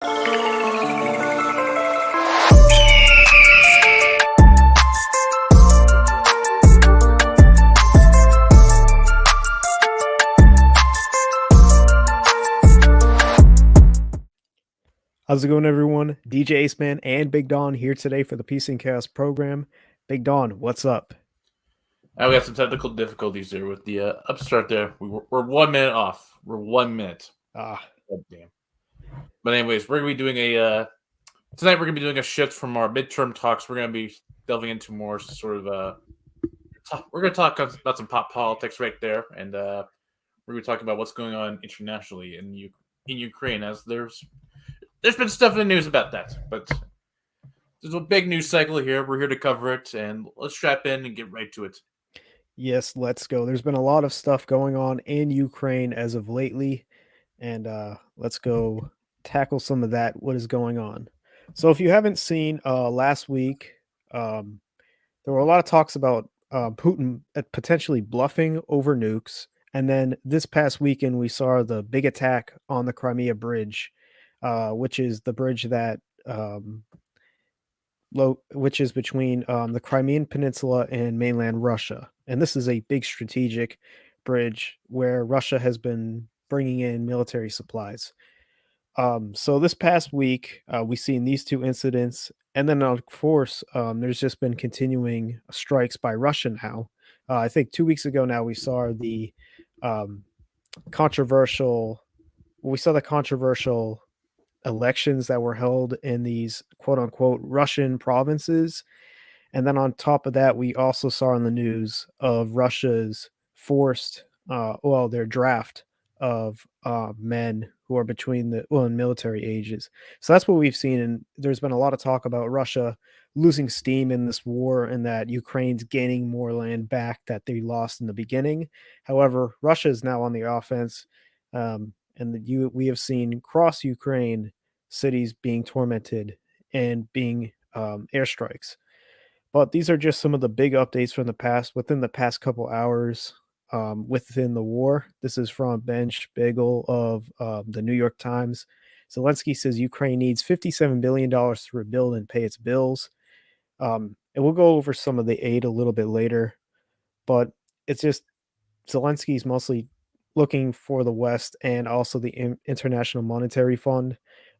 How's it going, everyone? DJ Ace Man and Big Don here today for the Peace and Chaos program. Big Don, what's up? We got some technical difficulties there with the upstart there. We're 1 minute off. We're 1 minute. Ah, God damn. But anyways, we're gonna be doing a tonight. We're gonna be doing a shift from our midterm talks. We're gonna be delving into more sort of we're gonna talk about some pop politics right there, and we're gonna talk about what's going on internationally in Ukraine, as there's been stuff in the news about that. But there's a big news cycle here. We're here to cover it, and let's strap in and get right to it. yes, let's go. There's been a lot of stuff going on in Ukraine as of lately, and let's go tackle some of that. What is going on? So, if you haven't seen last week, um, there were a lot of talks about Putin potentially bluffing over nukes. And then this past weekend, we saw the big attack on the Crimea Bridge, which is the bridge that which is between the Crimean Peninsula and mainland Russia. And this is a big strategic bridge where Russia has been bringing in military supplies. So this past week, we've seen these two incidents, and then of course, there's just been continuing strikes by Russia now. I think 2 weeks ago now we saw the um, controversial. We saw the controversial elections that were held in these quote unquote Russian provinces. And then on top of that, we also saw in the news of Russia's their draft of men who are between in military ages. So that's what we've seen. And there's been a lot of talk about Russia losing steam in this war and that Ukraine's gaining more land back that they lost in the beginning. However, Russia is now on the offense. We have seen cross Ukraine cities being tormented and being airstrikes. But these are just some of the big updates from the past within the past couple hours within the war. This is from Ben Spiegel of the New York Times. Zelensky says Ukraine needs $57 billion to rebuild and pay its bills. And we'll go over some of the aid a little bit later. But it's just Zelensky's mostly looking for the West and also the International Monetary Fund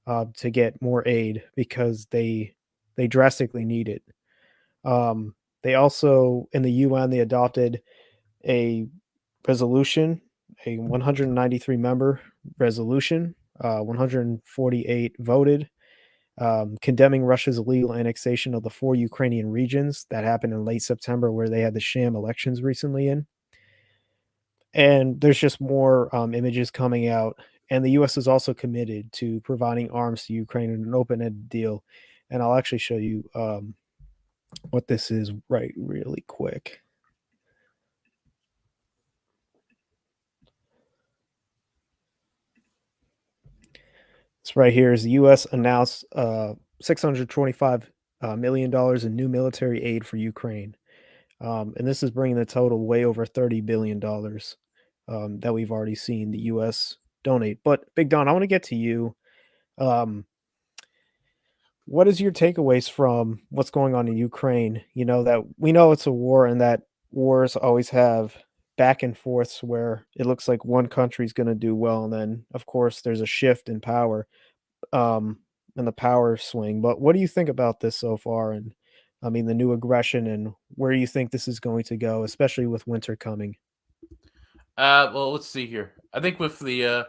to get more aid because they drastically need it. They also in the UN they adopted a resolution, a 193 member resolution. 148 voted, condemning Russia's illegal annexation of the 4 Ukrainian regions that happened in late September, where they had the sham elections recently in. And there's just more images coming out. And the U.S. is also committed to providing arms to Ukraine in an open-ended deal. And I'll actually show you what this is really quick. This right here is the U.S. announced $625 million in new military aid for Ukraine. And this is bringing the total way over $30 billion that we've already seen the U.S. donate. But Big Don, I want to get to you. What is your takeaways from what's going on in Ukraine? You know that we know it's a war and that wars always have back and forths where it looks like one country's going to do well, and then of course there's a shift in power, and the power swing. But what do you think about this so far? And I mean the new aggression and where you think this is going to go, especially with winter coming. Well, let's see here. I think with the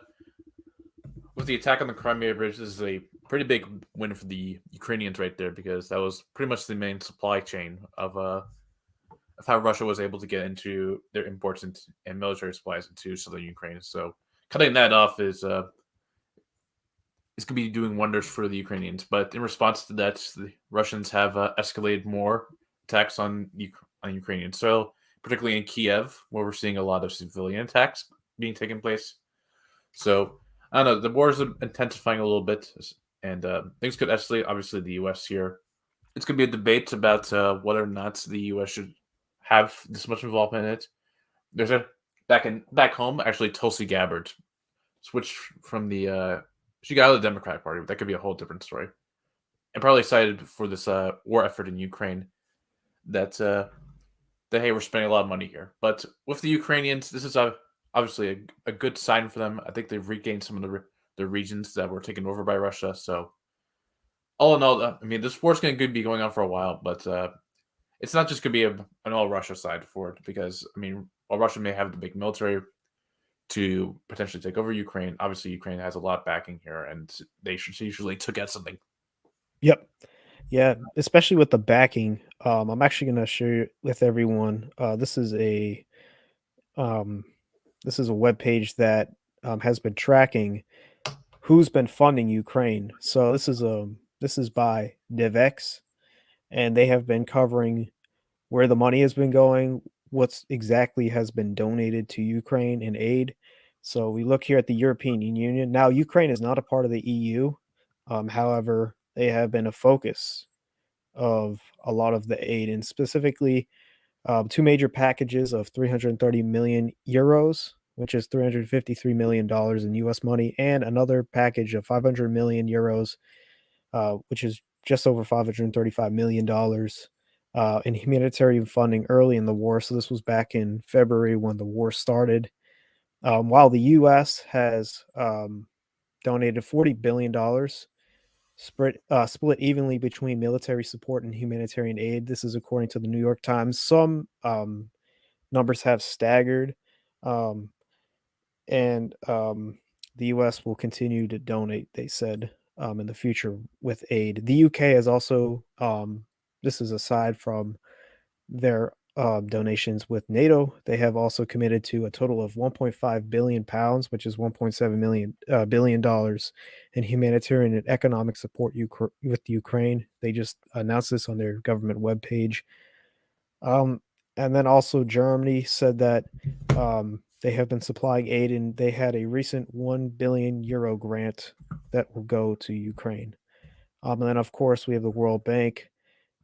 attack on the Crimea Bridge, this is a pretty big win for the Ukrainians right there, because that was pretty much the main supply chain of how Russia was able to get into their imports and military supplies into southern Ukraine. So cutting that off is going to be doing wonders for the Ukrainians. But in response to that, the Russians have escalated more attacks on Ukrainian soil, particularly in Kiev, where we're seeing a lot of civilian attacks being taken place. So I don't know. The war is intensifying a little bit, and things could escalate. Obviously, the U.S. here. It's going to be a debate about whether or not the U.S. should have this much involvement in it. There's a back home. Actually, Tulsi Gabbard switched from the she got out of the Democratic Party, but that could be a whole different story. And probably cited for this war effort in Ukraine that that hey, we're spending a lot of money here. But with the Ukrainians, this is obviously a good sign for them. I think they've regained some of the regions that were taken over by Russia. So all in all, I mean, this war's going to be going on for a while, but it's not just going to be an all Russia side for it because I mean, while Russia may have the big military to potentially take over Ukraine, obviously Ukraine has a lot backing here, and they should usually took out something. Yep. Yeah, especially with the backing. I'm actually gonna share it with everyone. Um, this is a web page that has been tracking who's been funding Ukraine. So this is by DivX, and they have been covering where the money has been going, what's exactly has been donated to Ukraine in aid. So we look here at the European Union. Now, Ukraine is not a part of the EU. However, they have been a focus of a lot of the aid, and specifically two major packages of 330 million euros, which is $353 million in US money, and another package of 500 million euros, which is just over $535 million in humanitarian funding early in the war. So this was back in February when the war started. While the US has donated $40 billion, split evenly between military support and humanitarian aid. This is according to the New York Times. Some numbers have staggered, um, and the U.S. will continue to donate, they said, in the future with aid. The UK has also, this is aside from their donations with NATO, they have also committed to a total of 1.5 billion pounds, which is 1.7 million billion dollars in humanitarian and economic support with Ukraine. They just announced this on their government webpage. Um, and then also Germany said that they have been supplying aid, and they had a recent 1 billion euro grant that will go to Ukraine. And then, of course, we have the World Bank,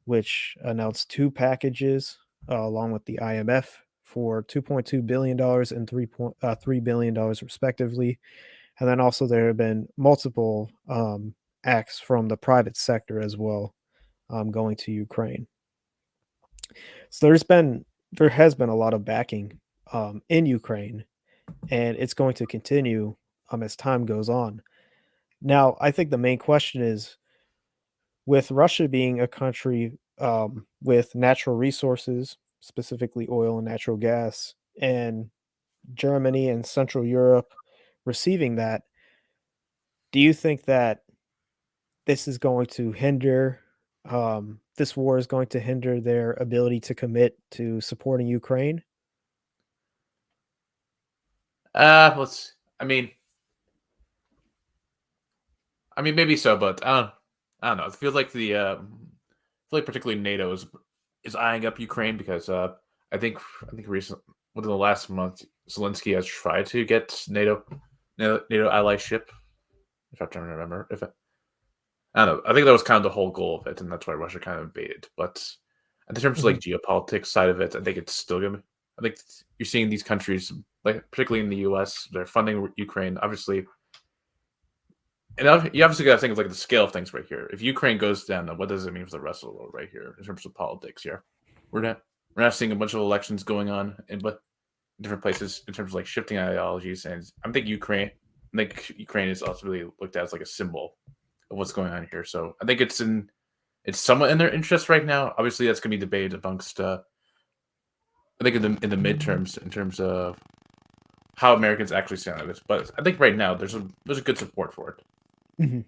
which announced two packages along with the IMF for $2.2 billion and $3 billion respectively. And then also there have been multiple acts from the private sector as well going to Ukraine. So there has been a lot of backing in Ukraine, and it's going to continue as time goes on. Now, I think the main question is, with Russia being a country with natural resources, specifically oil and natural gas, and Germany and Central Europe receiving that, do you think that this is going to hinder this war is going to hinder their ability to commit to supporting Ukraine? Let's. I mean, maybe so, but I don't know. It feels like I feel like particularly NATO is eyeing up Ukraine because I think recent within the last month, Zelensky has tried to get NATO allyship. If I'm trying to remember, if I don't know, I think that was kind of the whole goal of it, and that's why Russia kind of invaded. But in terms of Mhm, like geopolitics side of it, I think it's still gonna. I think you're seeing these countries, like particularly in the U.S., they're funding Ukraine, obviously. And you obviously got to think of like the scale of things right here. If Ukraine goes down, then what does it mean for the rest of the world right here in terms of politics? Here, we're not we're not seeing a bunch of elections going on in but different places in terms of like shifting ideologies. And I think Ukraine is also really looked at as like a symbol of what's going on here. So I think it's somewhat in their interest right now. Obviously, that's going to be debated amongst I think in the midterms in terms of how Americans actually stand on this. But I think right now there's a good support for it. mhm.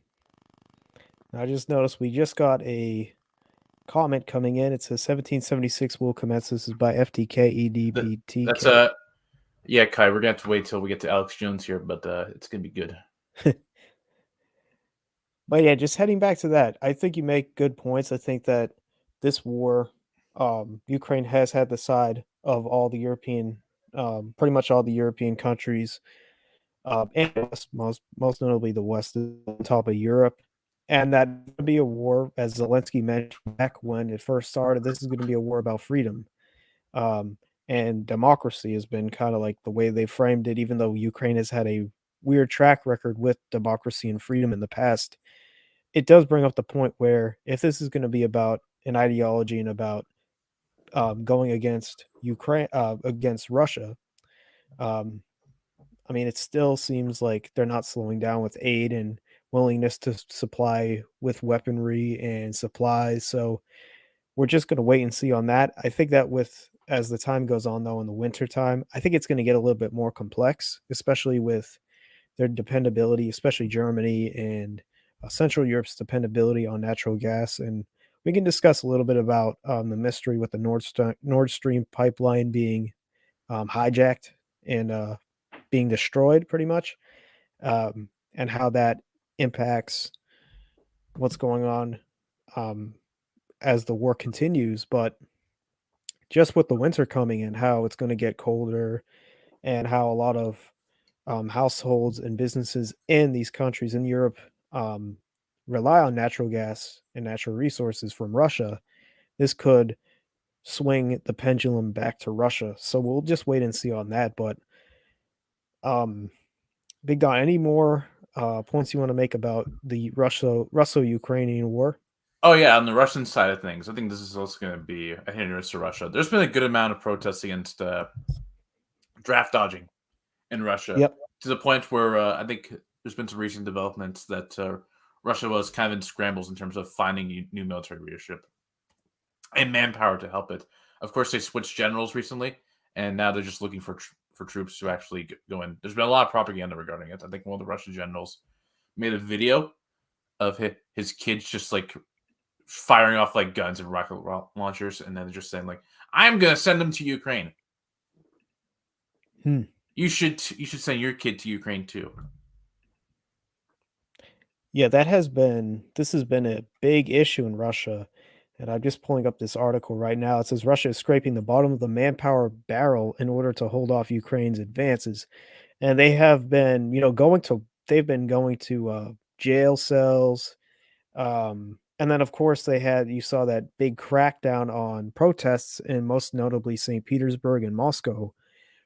I just noticed we just got a comment coming in. It says 1776 will commence. This is by That, that's FTKEDBTK. yeah, Kai. We're gonna have to wait till we get to Alex Jones here, but it's gonna be good. But yeah, just heading back to that, I think you make good points. I think that this war, Ukraine has had the side of all the European, pretty much all the European countries, and most notably the West on top of Europe, and that would be a war, as Zelensky mentioned back when it first started. This is going to be a war about freedom, um, and democracy has been kind of like the way they framed it. Even though Ukraine has had a weird track record with democracy and freedom in the past, it does bring up the point where if this is going to be about an ideology and about going against Ukraine, against Russia, um, I mean, it still seems like they're not slowing down with aid and willingness to supply with weaponry and supplies. So we're just going to wait and see on that. I think that with as the time goes on, though, in the winter time, I think it's going to get a little bit more complex, especially with their dependability, especially Germany and Central Europe's dependability on natural gas. And we can discuss a little bit about the mystery with the Nord Stream pipeline being hijacked and being destroyed, pretty much, and how that impacts what's going on um, as the war continues. But just with the winter coming and how it's going to get colder, and how a lot of households and businesses in these countries in Europe um, rely on natural gas and natural resources from Russia, this could swing the pendulum back to Russia. So we'll just wait and see on that. But um, Big Don, any more points you want to make about the Russo-Ukrainian war? Oh yeah, on the Russian side of things, I think this is also going to be a hindrance to Russia. There's been a good amount of protests against draft dodging in Russia, Yep. to the point where I think there's been some recent developments that Russia was kind of in scrambles in terms of finding new military leadership and manpower to help it. Of course, they switched generals recently, and now they're just looking for troops to actually go in. There's been a lot of propaganda regarding it. I think one of the Russian generals made a video of his kids just like firing off like guns and rocket launchers, and then just saying like, "I'm gonna send them to Ukraine. Hmm. You should send your kid to Ukraine too." Yeah, this has been a big issue in Russia. And I'm just pulling up this article right now. It says Russia is scraping the bottom of the manpower barrel in order to hold off Ukraine's advances. And they have been, they've been going to jail cells. And then of course you saw that big crackdown on protests in most notably St. Petersburg and Moscow,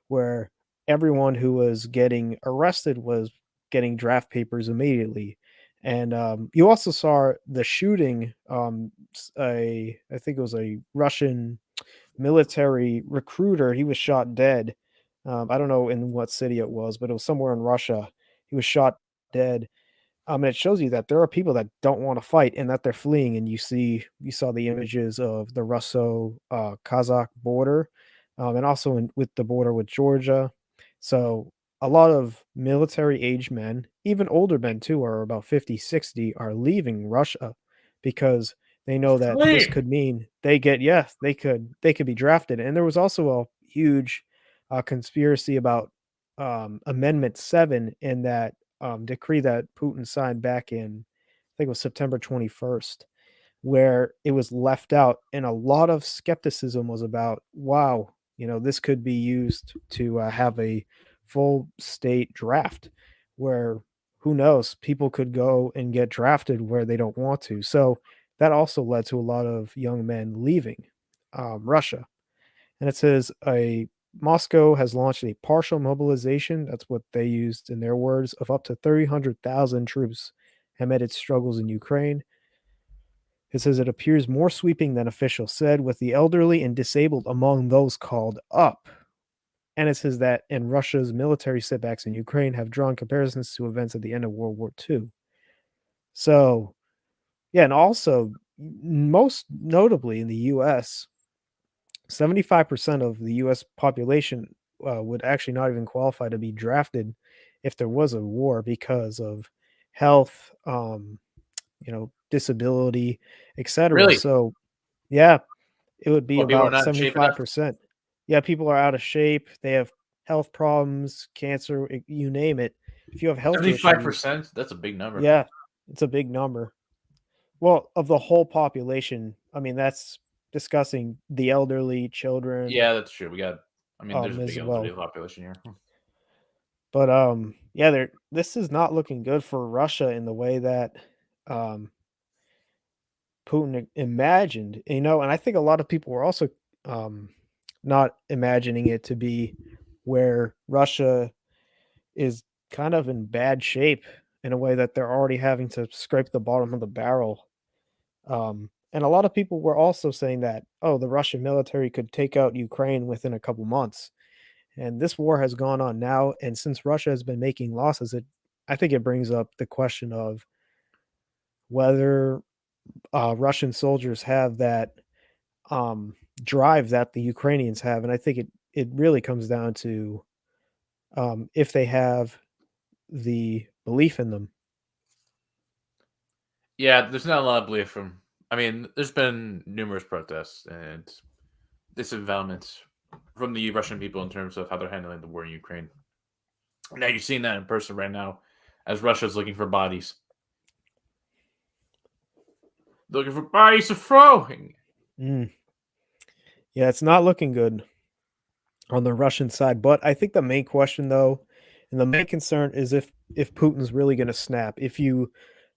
where everyone who was getting arrested was getting draft papers immediately. And you also saw the shooting. I think it was a Russian military recruiter. He was shot dead. I don't know in what city it was, but it was somewhere in Russia. He was shot dead, and it shows you that there are people that don't wanna fight and that they're fleeing, and you saw the images of the Russo, Kazakh border, and also with the border with Georgia. So, a lot of military-age men, even older men too, are about 50, 60, are leaving Russia because they know that this Flee! could mean they could be drafted, and there was also a huge, conspiracy about, Amendment 7 in that decree that Putin signed back in, I think it was September 21st, where it was left out. And a lot of skepticism was about, wow, this could be used to have a full state draft where who knows, people could go and get drafted where they don't want to. So that also led to a lot of young men leaving Russia. And it says a Moscow has launched a partial mobilization. That's what they used in their words of up to 300,000 troops amid its struggles in Ukraine. It says it appears more sweeping than officials said, with the elderly and disabled among those called up. And it says that in Russia's military setbacks in Ukraine have drawn comparisons to events at the end of World War II. So, yeah, and also most notably in the US, 75% of the US population would actually not even qualify to be drafted if there was a war because of health, disability, etc. Really? So, yeah, it would be Well, people are about not in shape enough. 75%. Yeah, people are out of shape. They have health problems, cancer, you name it. If you have health issues, 75%? That's a big number. yeah, it's a big number. Well, of the whole population, I mean, that's discussing the elderly, children, Yeah, that's true. I mean, there's a big as elderly well. population here. But, yeah, this is not looking good for Russia in the way that, um, Putin imagined, and I think a lot of people were also, um, not imagining it to be where Russia is kind of in bad shape in a way that they're already having to scrape the bottom of the barrel. And a lot of people were also saying that, oh, the Russian military could take out Ukraine within a couple months. And this war has gone on now, and since Russia has been making losses, I think it brings up the question of whether Russian soldiers have that drive that the Ukrainians have, and I think it really comes down to if they have the belief in them. Yeah, there's not a lot of belief from. I mean, there's been numerous protests and disavowalments from the Russian people in terms of how they're handling the war in Ukraine. Now you're seeing that in person right now, as Russia's looking for bodies, looking for bodies to throw. Mm. Yeah, it's not looking good on the Russian side. But I think the main question, though, and the main concern is if Putin's really going to snap. If you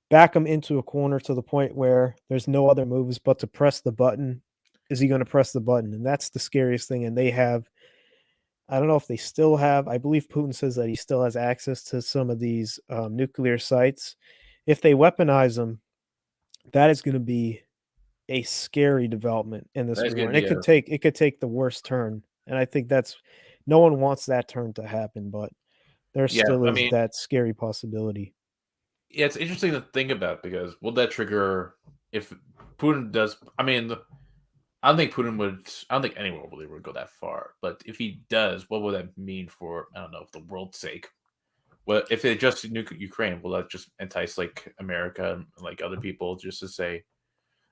back him into a corner to the point where there's no other moves but to press the button, is he going to press the button? And that's the scariest thing. And they have, I don't know if they still have. I believe Putin says that he still has access to some of these nuclear sites. If they weaponize them, that is going to be a scary development in this That's war, gonna and be a it could take the worst turn, and I think that's no one wants that turn to happen, but there yeah. still I is mean, that scary possibility. yeah, it's interesting to think about because will that trigger if Putin does? I mean, I don't think Putin would. I don't think anyone really would go that far. But if he does, what would that mean for I don't know, the world's sake? Well, if they just nuke Ukraine, will that just entice like America and like other people just to say,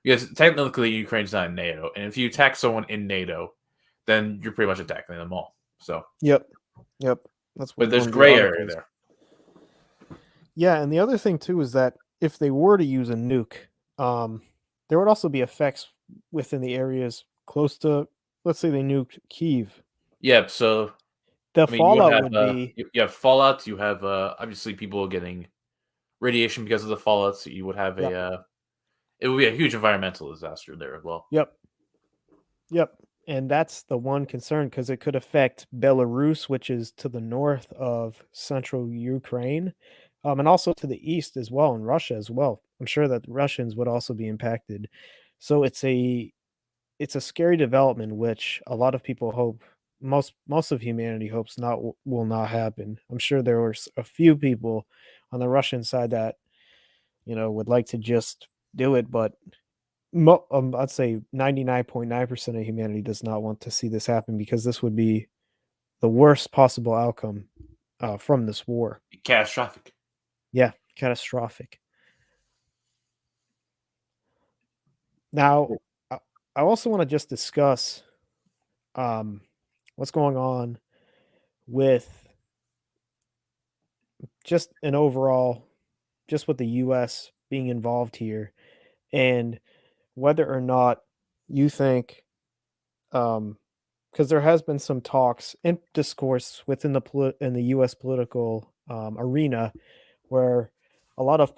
because technically Ukraine's not in NATO, and if you attack someone in NATO, then you're pretty much attacking them all. So, Yep, yep, that's what but there's one of the gray area articles. there. Yeah, and the other thing too is that if they were to use a nuke, there would also be effects within the areas close to, let's say they nuked Kyiv. Yeah. So The I mean, you would fallout have would be you have fallout. You have obviously people getting radiation because of the fallout. So you would have a yep, it would be a huge environmental disaster there as well. yep. Yep, and that's the one concern because it could affect Belarus, which is to the north of central Ukraine, and also to the east as well, and Russia as well. I'm sure that the Russians would also be impacted. So it's a scary development, which a lot of people hope most of humanity hopes not will not happen. I'm sure there were a few people on the Russian side that would like to just do it, but I'd say 99.9% of humanity does not want to see this happen because this would be the worst possible outcome from this war. Catastrophic. Yeah, catastrophic. Now, I, I also want to just discuss um, what's going on with just an overall, just with the U.S. being involved here, and whether or not you think um, because there has been some talks and discourse within in the U.S. political arena where a lot of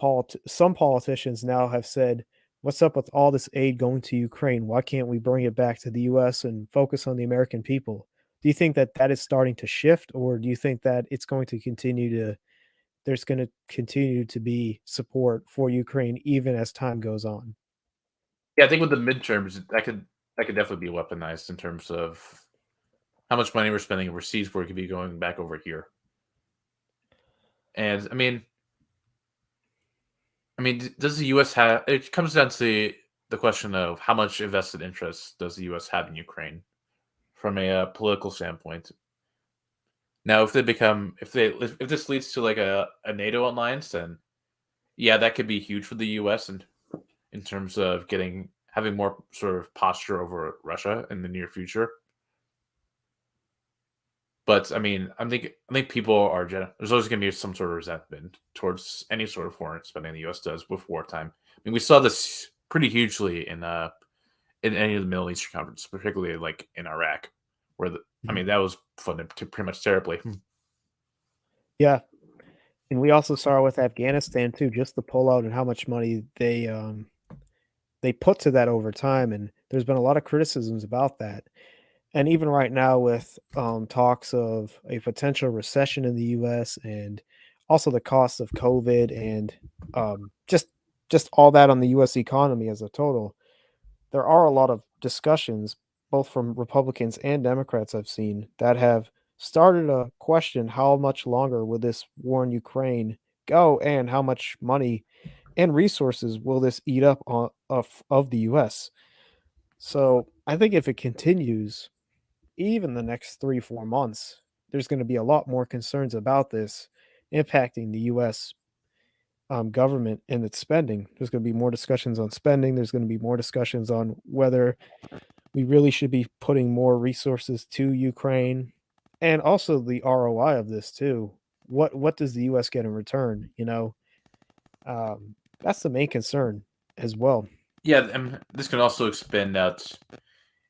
some politicians now have said, "What's up with all this aid going to Ukraine? Why can't we bring it back to the U.S. and focus on the American people?" Do you think that that is starting to shift, or do you think that it's going to continue to there's going to continue to be support for Ukraine even as time goes on? Yeah, I think with the midterms, that could definitely be weaponized in terms of how much money we're spending overseas where it could be going back over here. And does the U.S. have? It comes down to the question of how much invested interest does the U.S. have in Ukraine from a political standpoint. Now, if this leads to like a NATO alliance, then yeah, that could be huge for the U.S. and in terms of having more sort of posture over Russia in the near future. But I think people are there's always going to be some sort of resentment towards any sort of foreign spending the U.S. does with wartime. I mean, we saw this pretty hugely in any of the Middle Eastern conferences, particularly like in Iraq, where Mhm. that was funded pretty much terribly. Yeah, and we also saw with Afghanistan too, just the pullout and how much money they put to that over time, and there's been a lot of criticisms about that. And even right now with talks of a potential recession in the US and also the cost of COVID and just all that on the U.S. economy as a total. There are a lot of discussions, both from Republicans and Democrats I've seen, that have started to question how much longer will this war in Ukraine go, and how much money and resources will this eat up of the U.S. So I think if it continues, even the next 3 4 months, there's going to be a lot more concerns about this impacting the U.S. Government and its spending. There's going to be more discussions on spending. There's going to be more discussions on whether we really should be putting more resources to Ukraine, and also the ROI of this too. What does the US get in return, you know? That's the main concern as well. Yeah, and this can also expand out.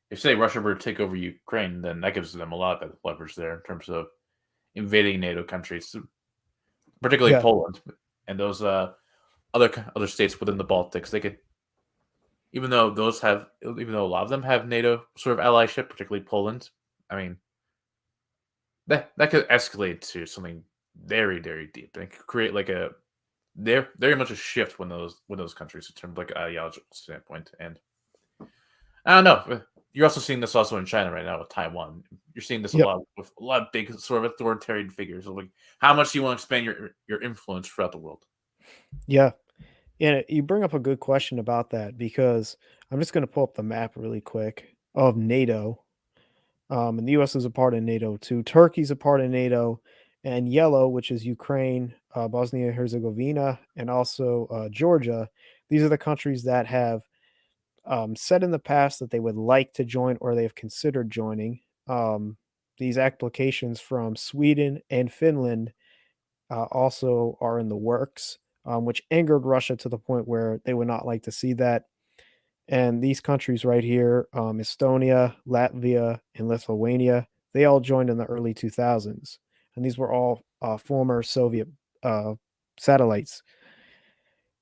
If say Russia were to take over Ukraine, then that gives them a lot of leverage there in terms of invading NATO countries, particularly Yeah. Poland and those other states within the Baltics. They could, even though a lot of them have NATO sort of allyship, particularly Poland. I mean, that could escalate to something very very deep and it could create like a very much a shift when those countries in terms of like an ideological standpoint. And I don't know. You're also seeing this also in China right now with Taiwan. You're seeing this a Yep. lot with a lot of big sort of authoritarian figures. So like, how much do you want to expand your influence throughout the world? Yeah. And you bring up a good question about that, because I'm just going to pull up the map really quick of NATO. And the US is a part of NATO too. Turkey's a part of NATO, and yellow, which is Ukraine, Bosnia and Herzegovina, and also Georgia. These are the countries that have said in the past that they would like to join, or they've considered joining. These applications from Sweden and Finland also are in the works, which angered Russia to the point where they would not like to see that. And these countries right here, Estonia, Latvia, and Lithuania, they all joined in the early 2000s. And these were all former Soviet uh, satellites.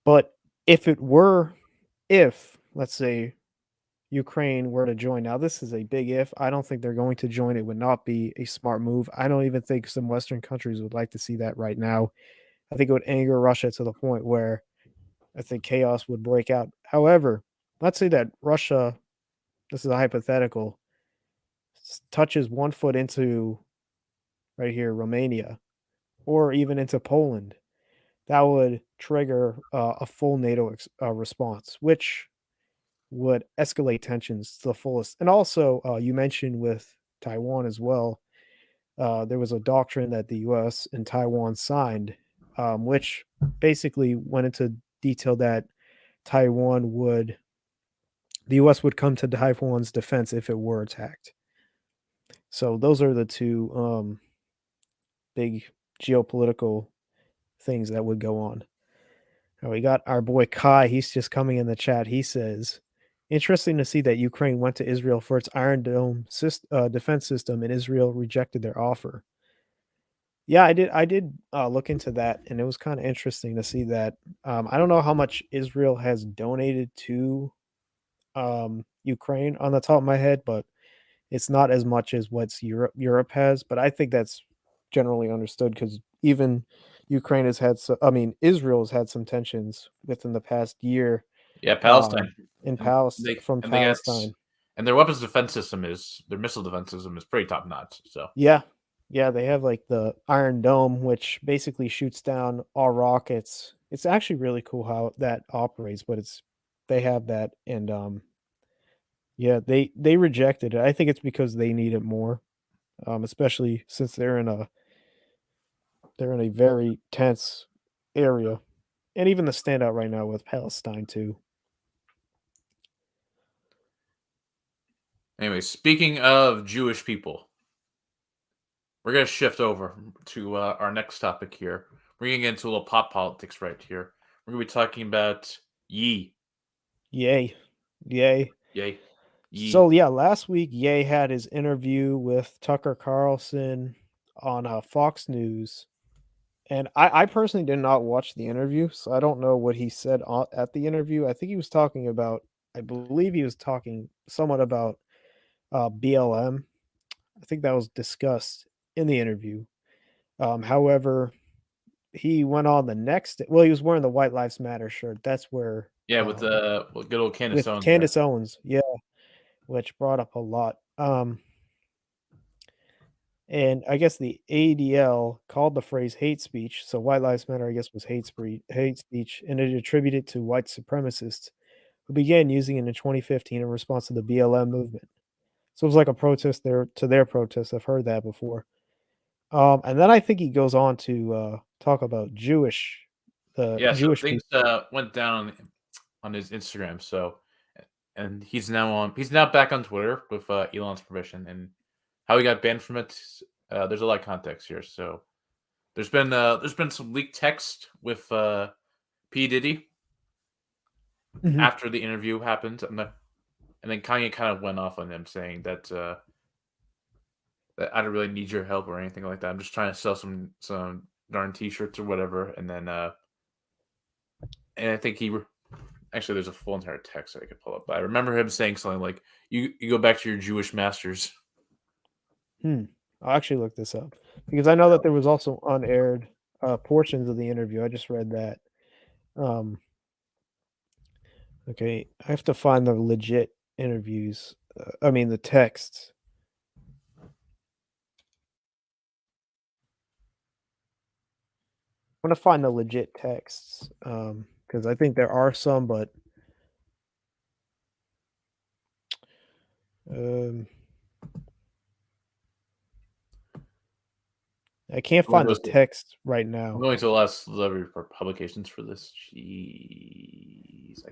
But if it were, if, let's say, Ukraine were to join, now this is a big if. I don't think they're going to join. It would not be a smart move. I don't even think some Western countries would like to see that right now. I think it would anger Russia to the point where I think chaos would break out. However, let's say that Russia, this is a hypothetical, touches one foot into right here, Romania, or even into Poland. That would trigger a full NATO response, which would escalate tensions to the fullest. And also, you mentioned with Taiwan as well, there was a doctrine that the US and Taiwan signed, which basically went into detail that Taiwan would, the US would come to Taiwan's defense if it were attacked. So those are the two big geopolitical things that would go on. Now we got our boy Kai. He's just coming in the chat. He says, "Interesting to see that Ukraine went to Israel for its Iron Dome defense system, and Israel rejected their offer." Yeah, I did look into that, and it was kind of interesting to see that. I don't know how much Israel has donated to Ukraine on the top of my head, but it's not as much as what's Europe has. But I think that's generally understood, because even Ukraine has had I mean, Israel has had some tensions within the past year, Yeah, um, Palestine. in And from they got Palestine. and their weapons defense system is their missile defense system is pretty top notch. So Yeah. Yeah, they have, like, the Iron Dome, which basically shoots down all rockets. It's actually really cool how that operates, but they have that, and, yeah, they rejected it. I think it's because they need it more, especially since they're in a very tense area, and even the standout right now with Palestine too. anyway, speaking of Jewish people, we're gonna shift over to our next topic here. We're gonna get into a little pop politics right here. We're gonna be talking about Yee. Yay. Yay. Yay. Yee. So, yeah, last week, Ye had his interview with Tucker Carlson on, Fox News, and I personally did not watch the interview, so I don't know what he said at the interview. I think he was talking about, I believe he was talking somewhat about, BLM. I think that was discussed in the interview. However, he went on the next well, he was wearing the White Lives Matter shirt. That's where, Yeah, with the good old Candace with Owens there. Candace Owens, yeah, which brought up a lot. And I guess the ADL called the phrase hate speech, so White Lives Matter, I guess, was hate speech, and it attributed to white supremacists who began using it in 2015 in response to the BLM movement. So it was like a protest there to their protest. I've heard that before. And then I think he goes on to talk about Yeah, so Jewish things people. went down on his Instagram. So, and he's now back on Twitter with Elon's permission, and how he got banned from it. There's a lot of context here. So there's been some leaked text with P Diddy Mhm. after the interview happened, and then Kanye kind of went off on him saying that I don't really need your help or anything like that. I'm just trying to sell some darn T-shirts or whatever, and I think actually there's a full entire text that I could pull up. But I remember him saying something like, "You go back to your Jewish masters." Hmm. I'll actually look this up because I know that there was also unaired portions of the interview. I just read that. Um, okay, I have to find the legit interviews. I mean, the texts. I'm gonna find the legit texts because I think there are some, but um, I can't I'm going find to the go text right I'm now. going to the last celebrity publications for this. Jeez.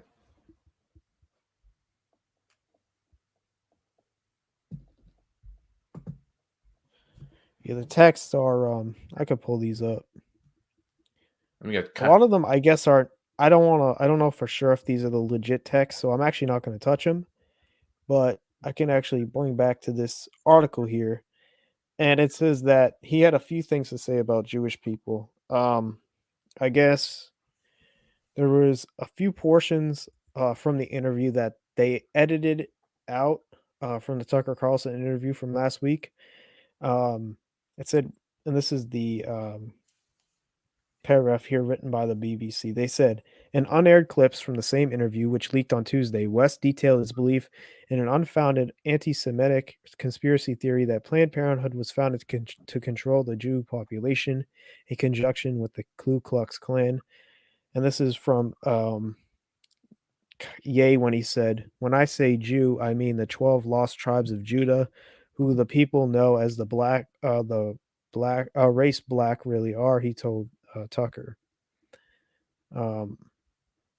Yeah, the texts are. I could pull these up. Let me get A lot of them, I guess, aren't. I don't want to. I don't know for sure if these are the legit texts, so I'm actually not going to touch them. But I can actually bring back to this article here, and it says that he had a few things to say about Jewish people. I guess there was a few portions from the interview that they edited out from the Tucker Carlson interview from last week. Um, it said, and this is the paragraph here written by the BBC. They said, in unaired clips from the same interview, which leaked on Tuesday, West detailed his belief in an unfounded anti Semitic conspiracy theory that Planned Parenthood was founded to control the Jew population in conjunction with the Ku Klux Klan. And this is from Ye when he said, when I say Jew, I mean the 12 lost tribes of Judah, who the people know as the black race black really are, he told Tucker. Um,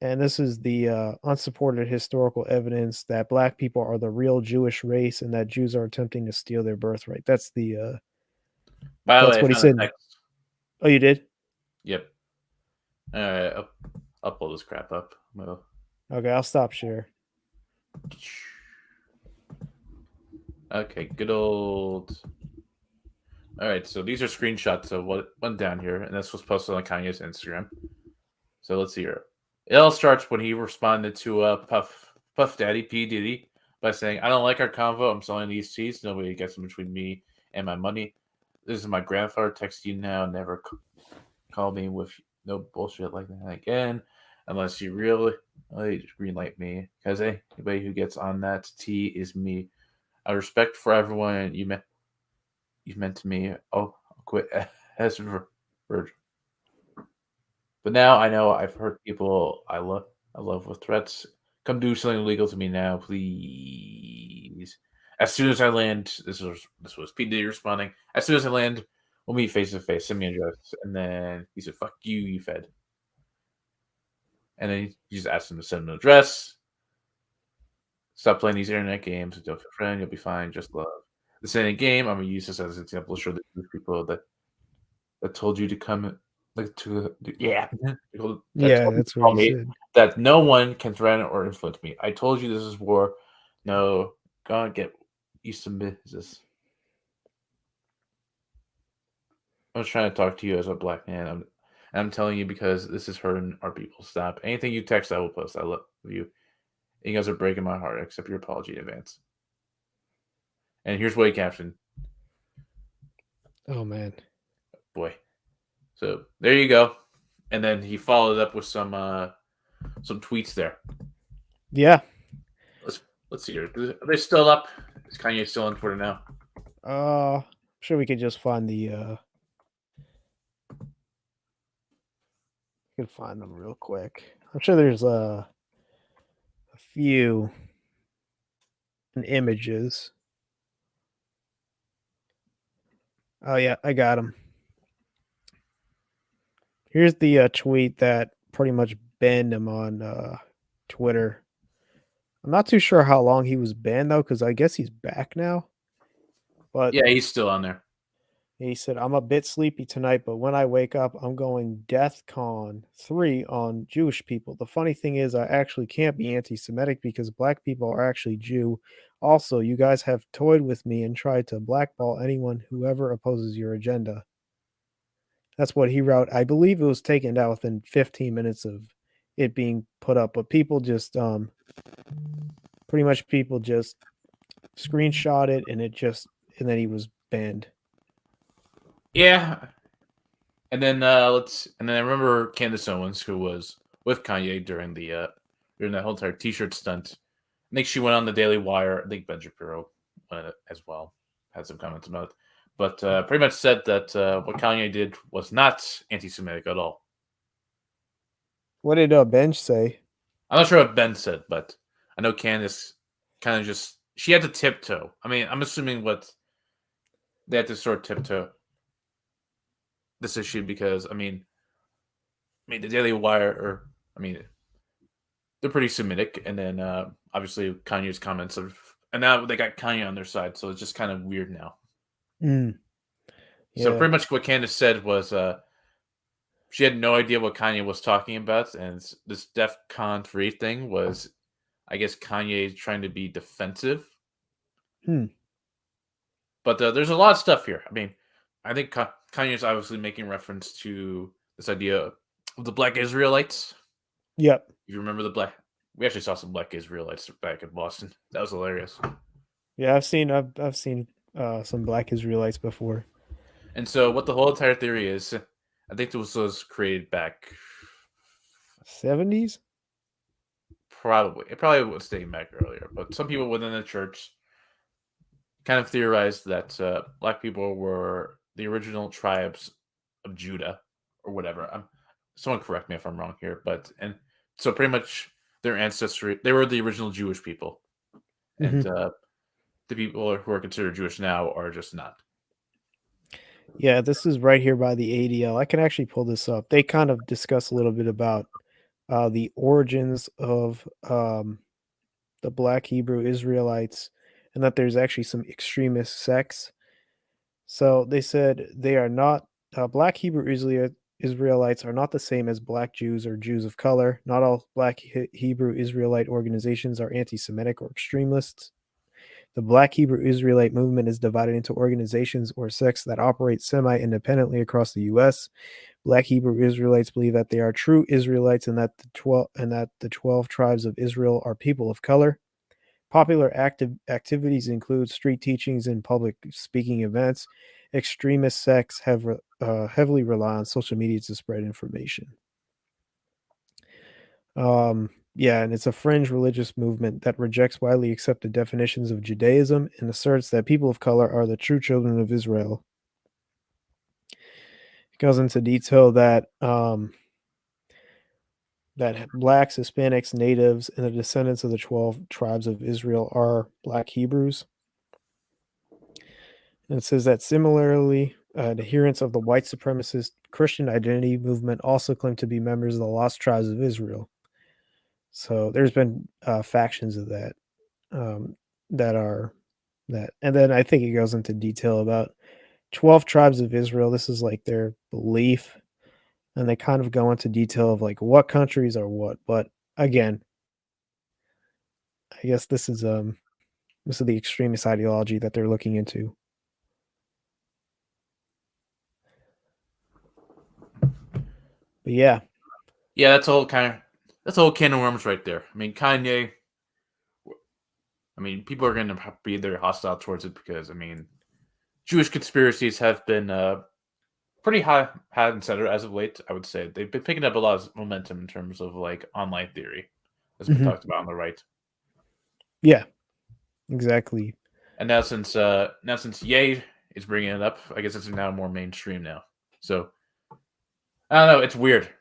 and this is the unsupported historical evidence that black people are the real Jewish race and that Jews are attempting to steal their birthright. By the way, That's I what he found the said. text. Oh, you did? Yep. All right, I'll pull this crap up. Well, Okay, I'll stop share. okay, good old. All right, so these are screenshots of what went down here, and this was posted on Kanye's Instagram. So let's see here. It all starts when he responded to Puff Daddy P Diddy by saying, "I don't like our convo. I'm selling these seats. Nobody gets in between me and my money. This is my grandfather. Text you now. Never call me with no bullshit like that again, unless you really greenlight me. Because anybody who gets on that T is me. I respect for everyone you meant to me. I'll quit as Virgil. But now I know I've hurt people I love with threats. Come do something illegal to me now, please. As soon as I land, this was P Diddy responding. As soon as I land, we'll meet face to face. Send me an address, and then he said, "Fuck you, you fed." And then he just asked him to send him an address. Stop playing these internet games. Don't feel friend. You'll be fine. Just love. This ain't a game. I'm gonna use this as an example to show the people that told you to come, like to yeah, people that Yeah, told you to that's what call he me said. that no one can threaten or influence me. I told you this is war. No, go and get you some business. I was trying to talk to you as a black man. I'm telling you because this is hurting our people. Stop. Anything you text, I will post. I love you. You guys are breaking my heart. Accept your apology in advance. And here's what he captioned. Oh man. Boy. So there you go. And then he followed up with some tweets there. Yeah. Let's let's see here. Are they still up? Is Kanye still on Twitter now? I'm sure we could just find the we can find them real quick. I'm sure there's a few images. Oh yeah, I got them. Here's the tweet that pretty much banned him on Twitter. I'm not too sure how long he was banned though, because I guess he's back now. But Yeah, he's still on there. he said, "I'm a bit sleepy tonight, but when I wake up, I'm going DEFCON 3 on Jewish people. The funny thing is, I actually can't be anti Semitic because black people are actually Jew. Also, you guys have toyed with me and tried to blackball anyone who ever opposes your agenda." That's what he wrote. I believe it was taken down within 15 minutes of it being put up, but people just, pretty much people just screenshot it and then he was banned. Yeah, and then I remember Candace Owens, who was with Kanye during that whole entire T-shirt stunt. I think she went on the Daily Wire. I think Ben Shapiro went as well. Had some comments about it, but pretty much said that what Kanye did was not anti-Semitic at all. What did Bench say? I'm not sure what Ben said, but I know Candace kind of just she had to tiptoe. I mean, I'm assuming what they had to sort of tiptoe this issue because I mean the Daily Wire, or I mean they're pretty Semitic, and then obviously Kanye's comments of, and now they got Kanye on their side, so it's just kind of weird now. Mm, So yeah. pretty much what Candace said was she had no idea what Kanye was talking about, and this DEF CON 3 thing was, I guess, Kanye trying to be defensive. Hmm. But there's a lot of stuff here. I mean, I think Kanye's obviously making reference to this idea of the Black Israelites. Yep. If you remember we actually saw some Black Israelites back in Boston. That was hilarious. Yeah, I've seen some black Israelites before. And so, what the whole entire theory is, I think this was created back 70s? probably. It probably was dating back earlier, but some people within the church kind of theorized that black people were the original tribes of Judah or whatever. Someone correct me if I'm wrong here, but and so pretty much their ancestry, they were the original Jewish people, and Mhm. the people who are considered Jewish now are just not. Yeah, this is right here by the ADL. I can actually pull this up. They kind of discuss a little bit about the origins of the Black Hebrew Israelites and that there's actually some extremist sects. So they said they are not Black Hebrew Israelites are not the same as Black Jews or Jews of color. Not all Black Hebrew Israelite organizations are anti-Semitic or extremists. The Black Hebrew Israelite movement is divided into organizations or sects that operate semi-independently across the U.S. Black Hebrew Israelites believe that they are true Israelites and that the 12 tribes of Israel are people of color. Popular activities include street teachings and public speaking events. Extremist sects have heavily rely on social media to spread information. Yeah, and it's a fringe religious movement that rejects widely accepted definitions of Judaism and asserts that people of color are the true children of Israel. It goes into detail that that blacks, Hispanics, natives, and the descendants of the 12 tribes of Israel are black Hebrews. And it says that similarly, adherents of the white supremacist Christian identity movement also claim to be members of the lost tribes of Israel. So there's been factions of that that are that, and then I think it goes into detail about 12 tribes of Israel. This is like their belief, and they kind of go into detail of like what countries are what. But again, I guess this is the extremist ideology that they're looking into. But yeah, Yeah, that's a whole can of worms right there. I mean, Kanye. I mean, people are going to be very hostile towards it because I mean, Jewish conspiracies have been pretty high hat and center as of late. I would say they've been picking up a lot of momentum in terms of like online theory, as we Mhm. talked about on the right. Yeah, exactly. And now since Ye is bringing it up, I guess it's now more mainstream now. So I don't know. It's weird.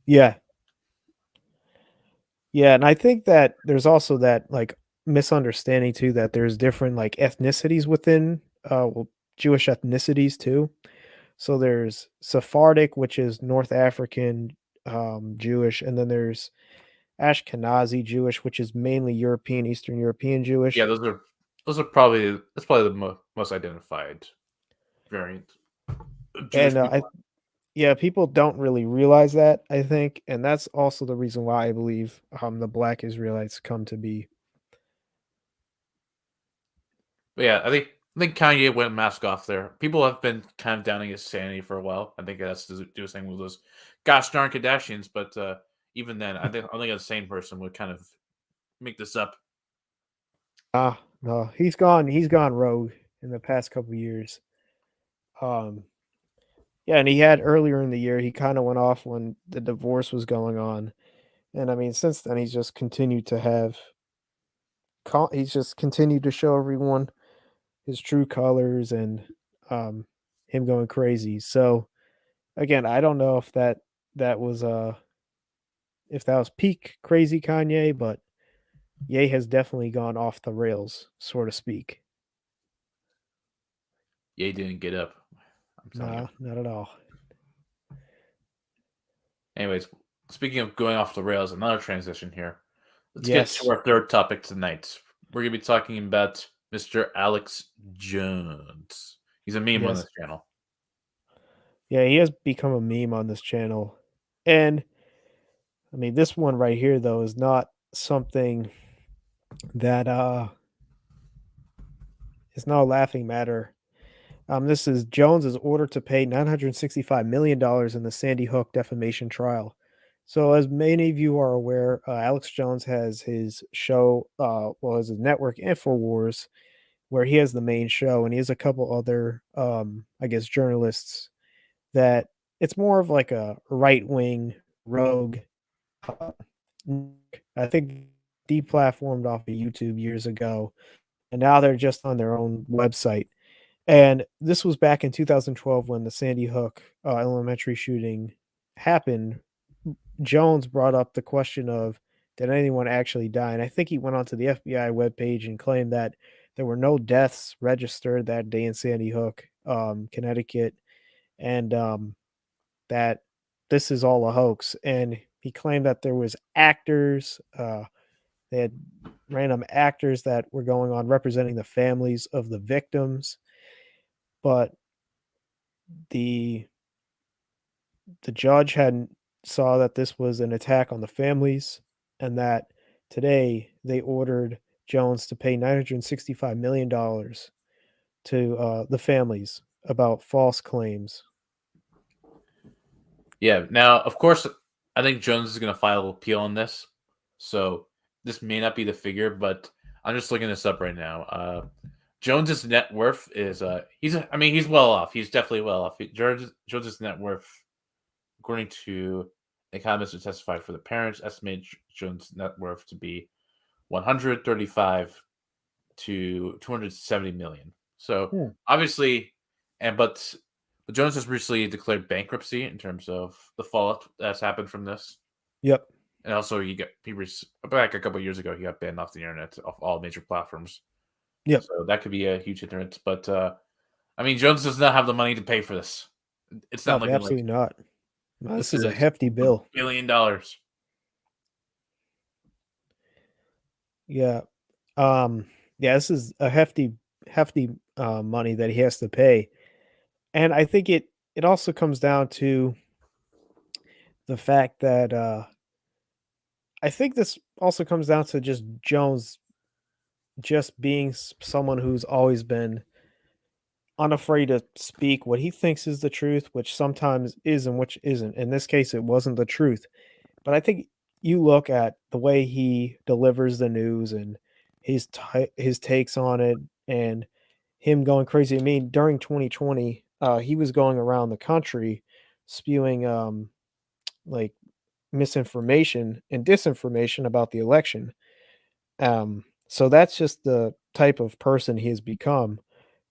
Yeah. Yeah, and I think that there's also that, like, misunderstanding too that there's different, like, ethnicities within, well, Jewish ethnicities too. So there's Sephardic, which is North African, Jewish, and then there's Ashkenazi Jewish, which is mainly European, Eastern European Yeah, Jewish. those are probably that's probably the most identified variant of And, Jewish people. I yeah, people don't really realize that, I think, and that's also the reason why I believe, the Black Israelites come to be. But yeah, I think Kanye went mask off there. People have been kind of downing his sanity for a while. I think that's to do with with those gosh darn Kardashians. But even then, I think the same person would kind of make this up. No, he's gone rogue in the past couple years. Um, yeah, and he had earlier in the year, he kinda went off when the divorce was going on, and I mean, since then, he's just continued to show everyone his true colors and, um, him going crazy. So, again, I don't know that was, if that was peak crazy Kanye, but Ye has definitely gone off the rails, so to speak. Ye didn't get up. I'm telling you. Nah, not at all. Anyways, speaking of going off the rails, another transition here. Let's get to Yes, our third topic tonight. We're gonna be talking about Mr. Alex Jones. He's a meme on yes. this channel. Yeah, he has become a meme on this channel. And I mean, this one right here though is not something that is not a laughing matter. This is Jones is ordered to pay $965 million in the Sandy Hook defamation trial. So, as many of you are aware, Alex Jones has his show, well, his network InfoWars, where he has the main show, and he has a couple other, I guess, journalists that it's more of like a right wing rogue. Uh, I think deplatformed off of YouTube years ago, and now they're just on their own website. And this was back in 2012 when the Sandy Hook elementary shooting happened. Jones brought up the question of did anyone actually die? And I think he went onto the FBI webpage and claimed that there were no deaths registered that day in Sandy Hook, Connecticut, and that this is all a hoax. And he claimed that there was actors, they had random actors that were going on representing the families of the victims, but the the judge hadn't saw that this was an attack on the families and that today they ordered Jones to pay $965 million to the families about false claims. Yeah. Now, of course, I think Jones is going to file an appeal on this. So this may not be the figure, but I'm just looking this up right now. Jones's net worth is I mean he's well off. He's definitely well off. Jones's net worth, according to economists who testified for the parents, estimate Jones' net worth to be 135 to 270 million. So Hmm. obviously, but Jones has recently declared bankruptcy in terms of the fallout that's happened from this, Yep. and also back a couple of years ago he got banned off the internet off all major platforms. Yep. So that could be a huge hindrance. But I mean, Jones does not have the money to pay for this. It's not No, looking like absolutely not. No, this this is a is hefty bill. $1 billion. Yeah. Um, yeah, this is a hefty money that he has to pay. And I think it also comes down to the fact that I think this also comes down to just Jones just being someone who's always been unafraid to speak what he thinks is the truth, which sometimes is and which isn't. In this case, it wasn't the truth. But I think you look at the way he delivers the news and his takes on it and him going crazy. I mean, during 2020, he was going around the country spewing like misinformation and disinformation about the election. So that's just the type of person he has become,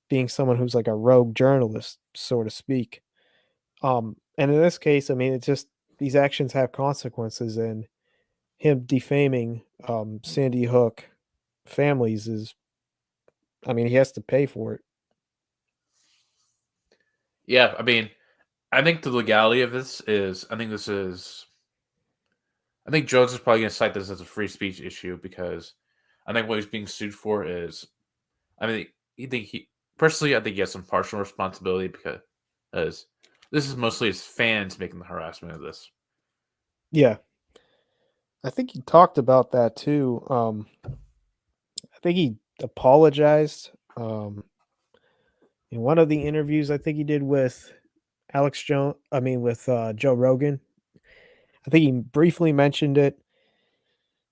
being someone who's like a rogue journalist, so to speak. And in this case, I mean, it's just these actions have consequences, and him defaming Sandy Hook families is, I mean, he has to pay for it. Yeah, I mean, I think the legality of this is, I think this is, I think Jones is probably going to cite this as a free speech issue because I think what he's being sued for is, I mean, personally, I think he has some partial responsibility because this is mostly his fans making the harassment of this. Yeah, I think he talked about that too. I think he apologized in one of the interviews I think he did with Alex Jones. I mean, with Joe Rogan. I think he briefly mentioned it.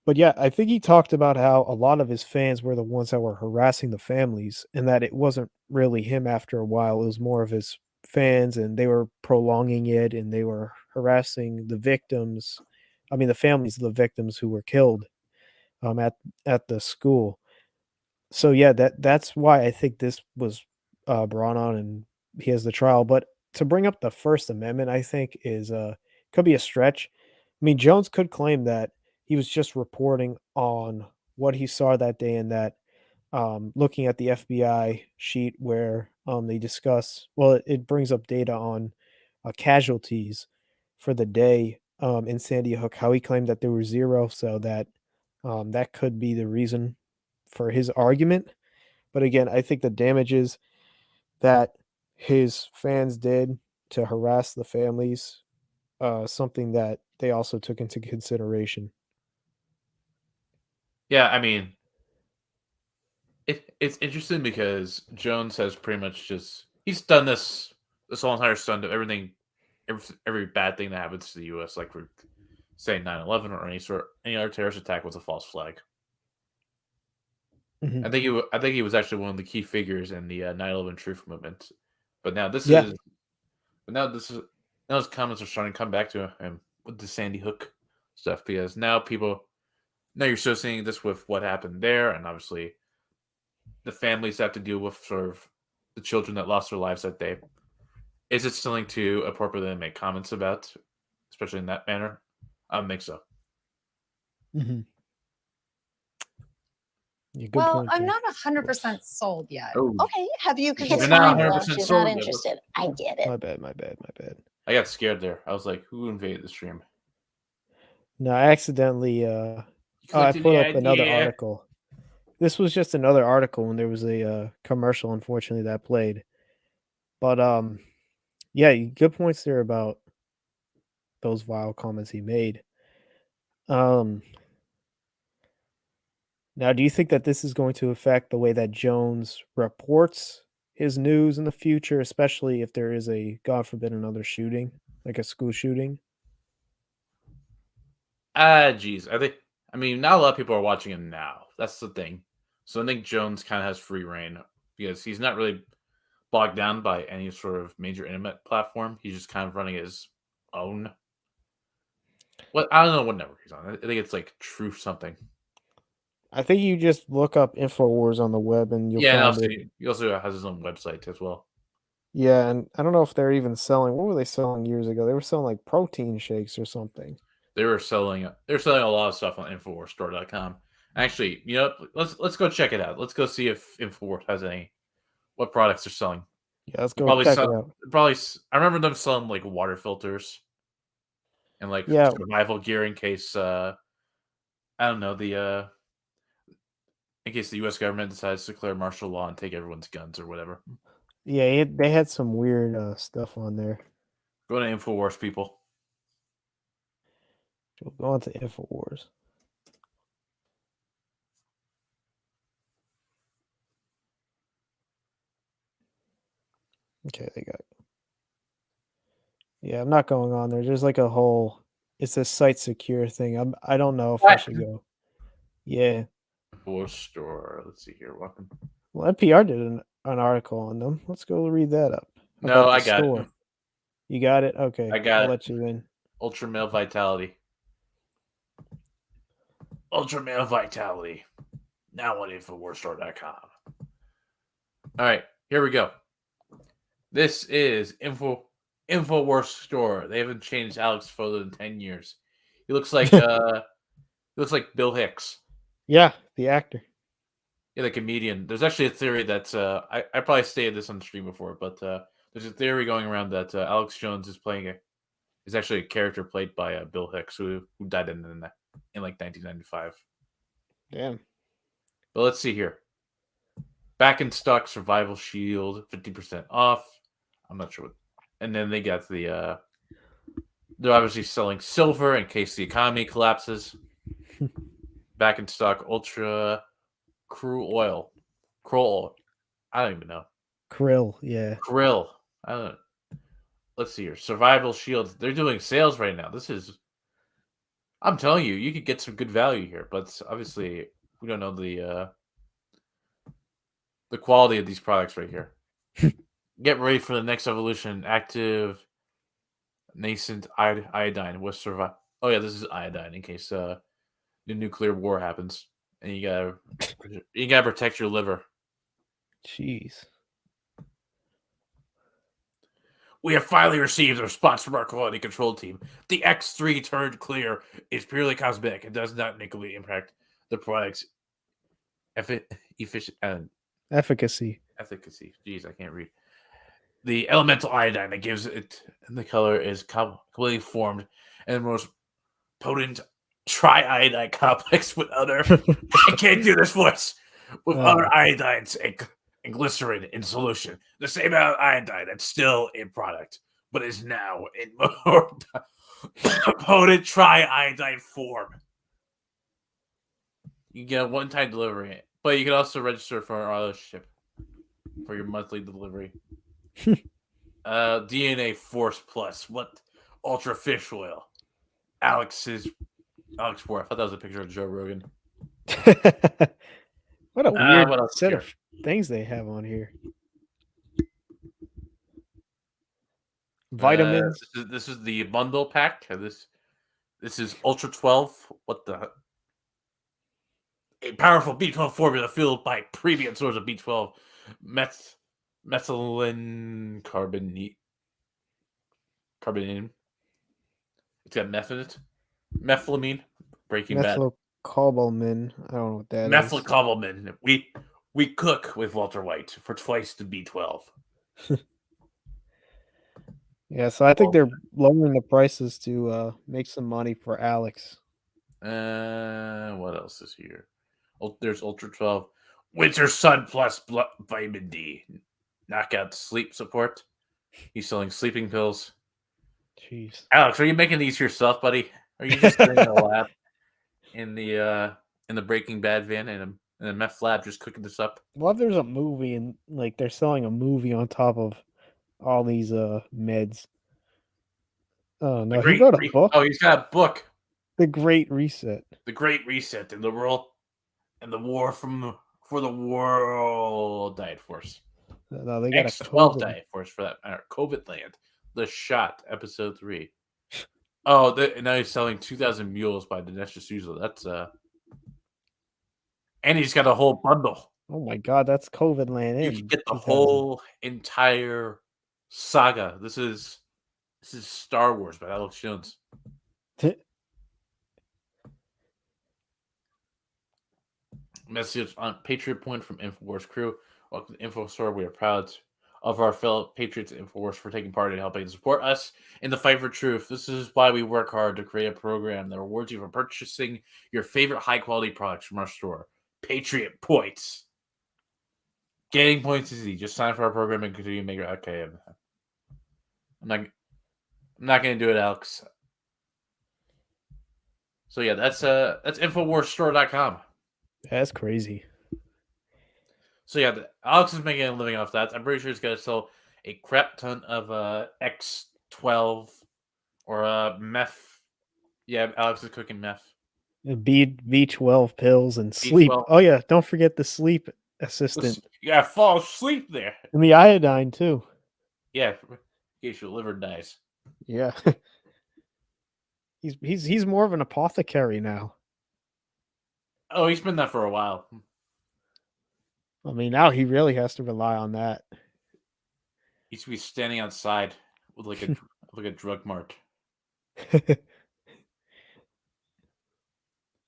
But yeah, I think he talked about how a lot of his fans were the ones that were harassing the families and that it wasn't really him after a while. It was more of his fans and they were prolonging it and they were harassing the victims. I mean, the families of the victims who were killed um, at at the school. So yeah, that's why I think this was brought on and he has the trial. But to bring up the First Amendment, I think is could be a stretch. I mean, Jones could claim that he was just reporting on what he saw that day and that looking at the FBI sheet where they discuss, well, it brings up data on casualties for the day in Sandy Hook, how he claimed that there were zero, so that that could be the reason for his argument. But again, I think the damages that his fans did to harass the families, something that they also took into consideration. Yeah, I mean, it's interesting because Jones has pretty much just he's done this whole entire stunt of every bad thing that happens to the U.S. like for say 9/11 or any other terrorist attack was a false flag. Mhm. I think he was actually one of the key figures in the 9/11 truth movement. But now this Yeah. is but now this is now his comments are starting to come back to him with the Sandy Hook stuff because now you're associating this with what happened there, and obviously the families have to deal with sort of the children that lost their lives that day. Is it something to appropriately make comments about, especially in that manner? I don't think so. Mhm. Yeah, good Well, point I'm there. not Of course. 100% sold yet. Oh, Okay, have you you're It's not fine, considered 100 bro. percent She's not sold yet. interested. I get it. My bad, my bad, my bad. I got scared there. I was like, "Who invaded the stream?" No, I accidentally You oh, I clicked put the up another idea. article. This was just another article when there was a commercial unfortunately that played. But yeah, good points there about those vile comments he made. Um Now do you think that this is going to affect the way that Jones reports his news in the future, especially if there is a god forbid another shooting, like a school shooting? Geez. I mean, not a lot of people are watching him now. That's the thing. So I think Jones kind of has free reign because he's not really bogged down by any sort of major internet platform. He's just kind of running his own. What I don't know what network he's on. I think it's like Truth something. I think you just look up Infowars on the web and you'll Yeah, and find also it. he also has his own website as well. Yeah, and I don't know if they're even selling, what were they selling years ago? They were selling like protein shakes or something. They were selling a lot of stuff on InfoWarsStore.com. Actually, you know, let's go check it out. Let's go see if InfoWars has any what products they're selling. Yeah, let's They're go probably check it out. I remember them selling like water filters and like Yeah, survival gear in case I don't know the in case the U.S. government decides to declare martial law and take everyone's guns or whatever. yeah, they had some weird stuff on there. Go to Infowars, people. We'll go on to Infowars. Okay, they got. Yeah, I'm not going on there. There's like a whole. It's a site secure thing. I don't know if I What? should go. Yeah. Infowars store. Let's see here. Welcome. Well, NPR did an article on them. Let's go read that up. How No, about the I got it. store? You got it? I Okay, got I'll it. let you in. Ultra Male Vitality. Ultra Male Vitality. Now on InfoWarsStore.com. All right, here we go. This is InfoWars Store. They haven't changed Alex's photo in 10 years. He looks like Bill Hicks. Yeah, the actor. Yeah, the comedian. There's actually a theory that I probably stated this on the stream before, but there's a theory going around that Alex Jones is actually a character played by Bill Hicks, who died in like 1995. Damn. But let's see here. Back in stock, Survival Shield, 50% off. I'm not sure what. And then they got they're obviously selling silver in case the economy collapses. Back in stock, Ultra Cruel Oil. Kroll. I don't even know. Krill, yeah. Krill. I don't know. Let's see here. Survival Shield. They're doing sales right now. I'm telling you, you could get some good value here, but obviously we don't know the quality of these products right here. Get ready for the next evolution. Active nascent iodine with survive. Oh yeah, this is iodine in case the nuclear war happens, and you gotta protect your liver. Jeez. We have finally received a response from our quality control team. The X3 turned clear is purely cosmetic and does not negatively impact the product's Efficacy. efficacy. Jeez, I can't read. The elemental iodine that gives it the color is completely formed and the most potent triiodide complex with other. I can't do this voice with other iodines and glycerin in solution. The same amount of iodine that's still in product, but is now in more potent triiodide form. You get a one-time delivery, but you can also register for our auto ship for your monthly delivery. DNA Force Plus. What? Ultra Fish Oil. Alex War. I thought that was a picture of Joe Rogan. What a weird what else set here? of things they have on here. Vitamins. This is the bundle pack. This is Ultra 12. What the? A powerful B12 formula fueled by premium source of B12 methylene carbonate. It's got meth in it. Methylamine. Breaking Bad. Methylcobalamin. I don't know what that is. Methylcobalamin. We cook with Walter White for twice the B12. Yeah, so I think they're lowering the prices to make some money for Alex. What else is here? There's Ultra 12. Winter Sun Plus Vitamin D. Knockout sleep support. He's selling sleeping pills. Jeez. Alex, are you making these yourself, buddy? Are you just sitting in a lab in the Breaking Bad van in a meth lab just cooking this up? Well, if there's a movie and like they're selling a movie on top of all these meds. Oh no, he wrote a book. Oh, he's got a book. The Great Reset. The Great Reset in the world and the war for the World Diet Force. No, they got X12 Diet Force for that matter. COVID Land. The Shot, Episode 3. Oh, now he's selling 2,000 Mules by Dinesh D'Souza. That's and he's got a whole bundle. Oh my god, that's COVID Land. You can get the whole entire saga. This is Star Wars by Alex Jones. Message on Patriot Point from InfoWars crew. Welcome to InfoStore. We are proud of our fellow patriots at InfoWars for taking part in helping support us in the fight for truth. This is why we work hard to create a program that rewards you for purchasing your favorite high-quality products from our store. Patriot Points. Getting points is easy. Just sign up for our program and continue to make it. Okay, I'm not going to do it, Alex. So yeah, that's InfoWarsStore.com. That's crazy. So yeah, Alex is making a living off that. I'm pretty sure he's going to sell a crap ton of X12 or meth. Yeah, Alex is cooking meth. B12 pills and sleep. B12. Oh yeah, don't forget the sleep assistant. You gotta fall asleep there. And the iodine too. Yeah, in case your liver dies. Yeah. He's more of an apothecary now. Oh, he's been that for a while. I mean, now he really has to rely on that. He used to be standing outside with like a drug mart. He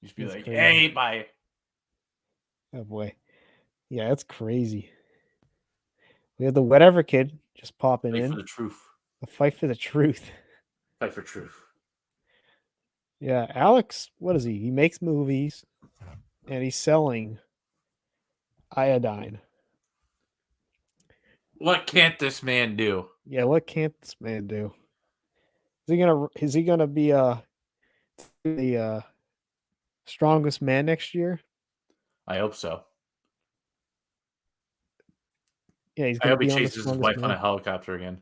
used to be That's like, crazy. "Hey, bye." Oh boy. Yeah, that's crazy. We have the whatever kid just popping Fight for in. the truth. The fight for the truth. Fight for truth. Yeah, Alex, what is he? He makes movies and he's selling iodine. What can't this man do? Yeah, what can't this man do? Is he gonna be the strongest man next year? I hope so. Yeah, he's I gonna hope he be on the chases his strongest wife on man. a helicopter again.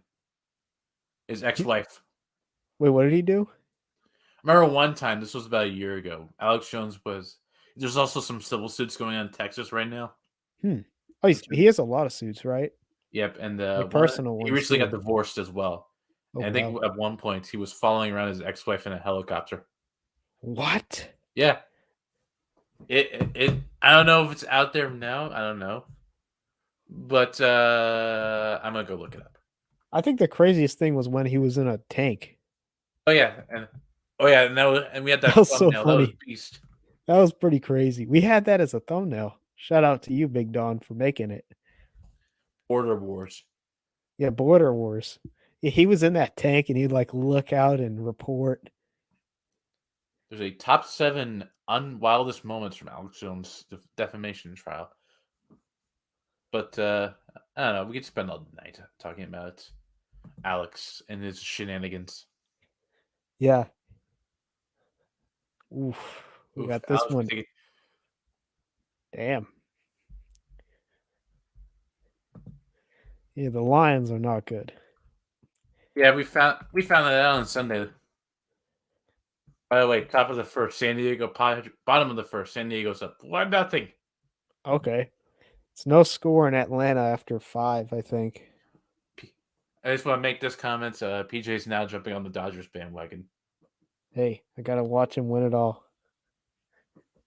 His He- ex-wife. Wait, what did he do? I remember one time, this was about a year ago, Alex Jones was. There's also some civil suits going on in Texas right now. Hmm. Oh, Which he has a lot of suits, right? Yep, and Like one personal he ones recently got too. divorced as well. Oh And I think wow. at one point he was following around his ex-wife in a helicopter. What? Yeah, it. I don't know if it's out there now. I don't know, but I'm gonna go look it up. I think the craziest thing was when he was in a tank. Oh yeah, and oh yeah, and we had That that was so thumbnail. That was funny. beast. That was pretty crazy. We had that as a thumbnail. Shout out to you, Big Don, for making it. Border Wars. Yeah, Border Wars. Yeah, he was in that tank and he'd like look out and report. There's a top 7 unwildest moments from Alex Jones' defamation trial. But I don't know. We could spend all night talking about Alex and his shenanigans. Yeah. Oof. We Oof, got this Alex, we one. take it. Damn. Yeah, the Lions are not good. Yeah, we found that out on Sunday. By the way, top of the first, San Diego bottom of the first, San Diego's up 1-0. Okay. It's no score in Atlanta after 5, I think. I just want to make this comment. PJ's now jumping on the Dodgers bandwagon. Hey, I gotta watch him win it all.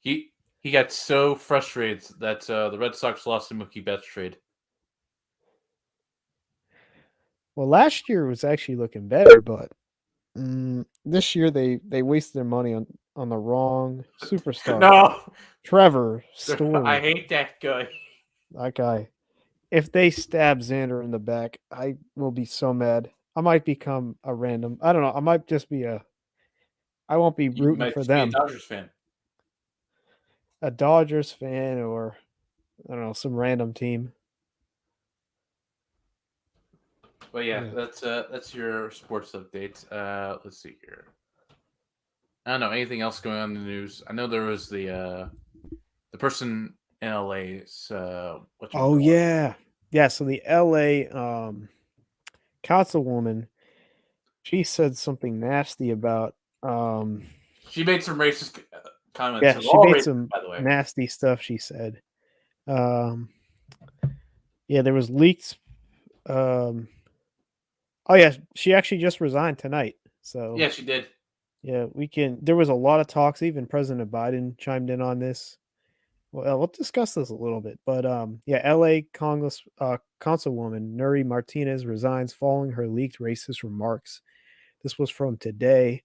He got so frustrated that the Red Sox lost the Mookie Betts trade. Well, last year was actually looking better, but this year they wasted their money on the wrong superstar. No, Trevor I Story. hate that guy. That guy. If they stab Xander in the back, I will be so mad. I might become a random. I don't know. I might just be a. I won't be You rooting might for just be a them. Dodgers fan. A Dodgers fan or I don't know some random team. But yeah, Yeah. that's your sports update. Let's see here. I don't know anything else going on in the news. I know there was the person in LA's what you Oh call it. yeah, yeah. So the L.A. Councilwoman, she said something nasty about She made some racist comments. yeah, They're she all made racist, some by the way. nasty stuff. She said, um, yeah, there was leaks. Um, oh yeah, she actually just resigned tonight. So Yeah, she did. yeah, we can. There was a lot of talks. Even President Biden chimed in on this. Well, we'll discuss this a little bit, but yeah, L.A. Congress Councilwoman Nuri Martinez resigns following her leaked racist remarks. This was from today,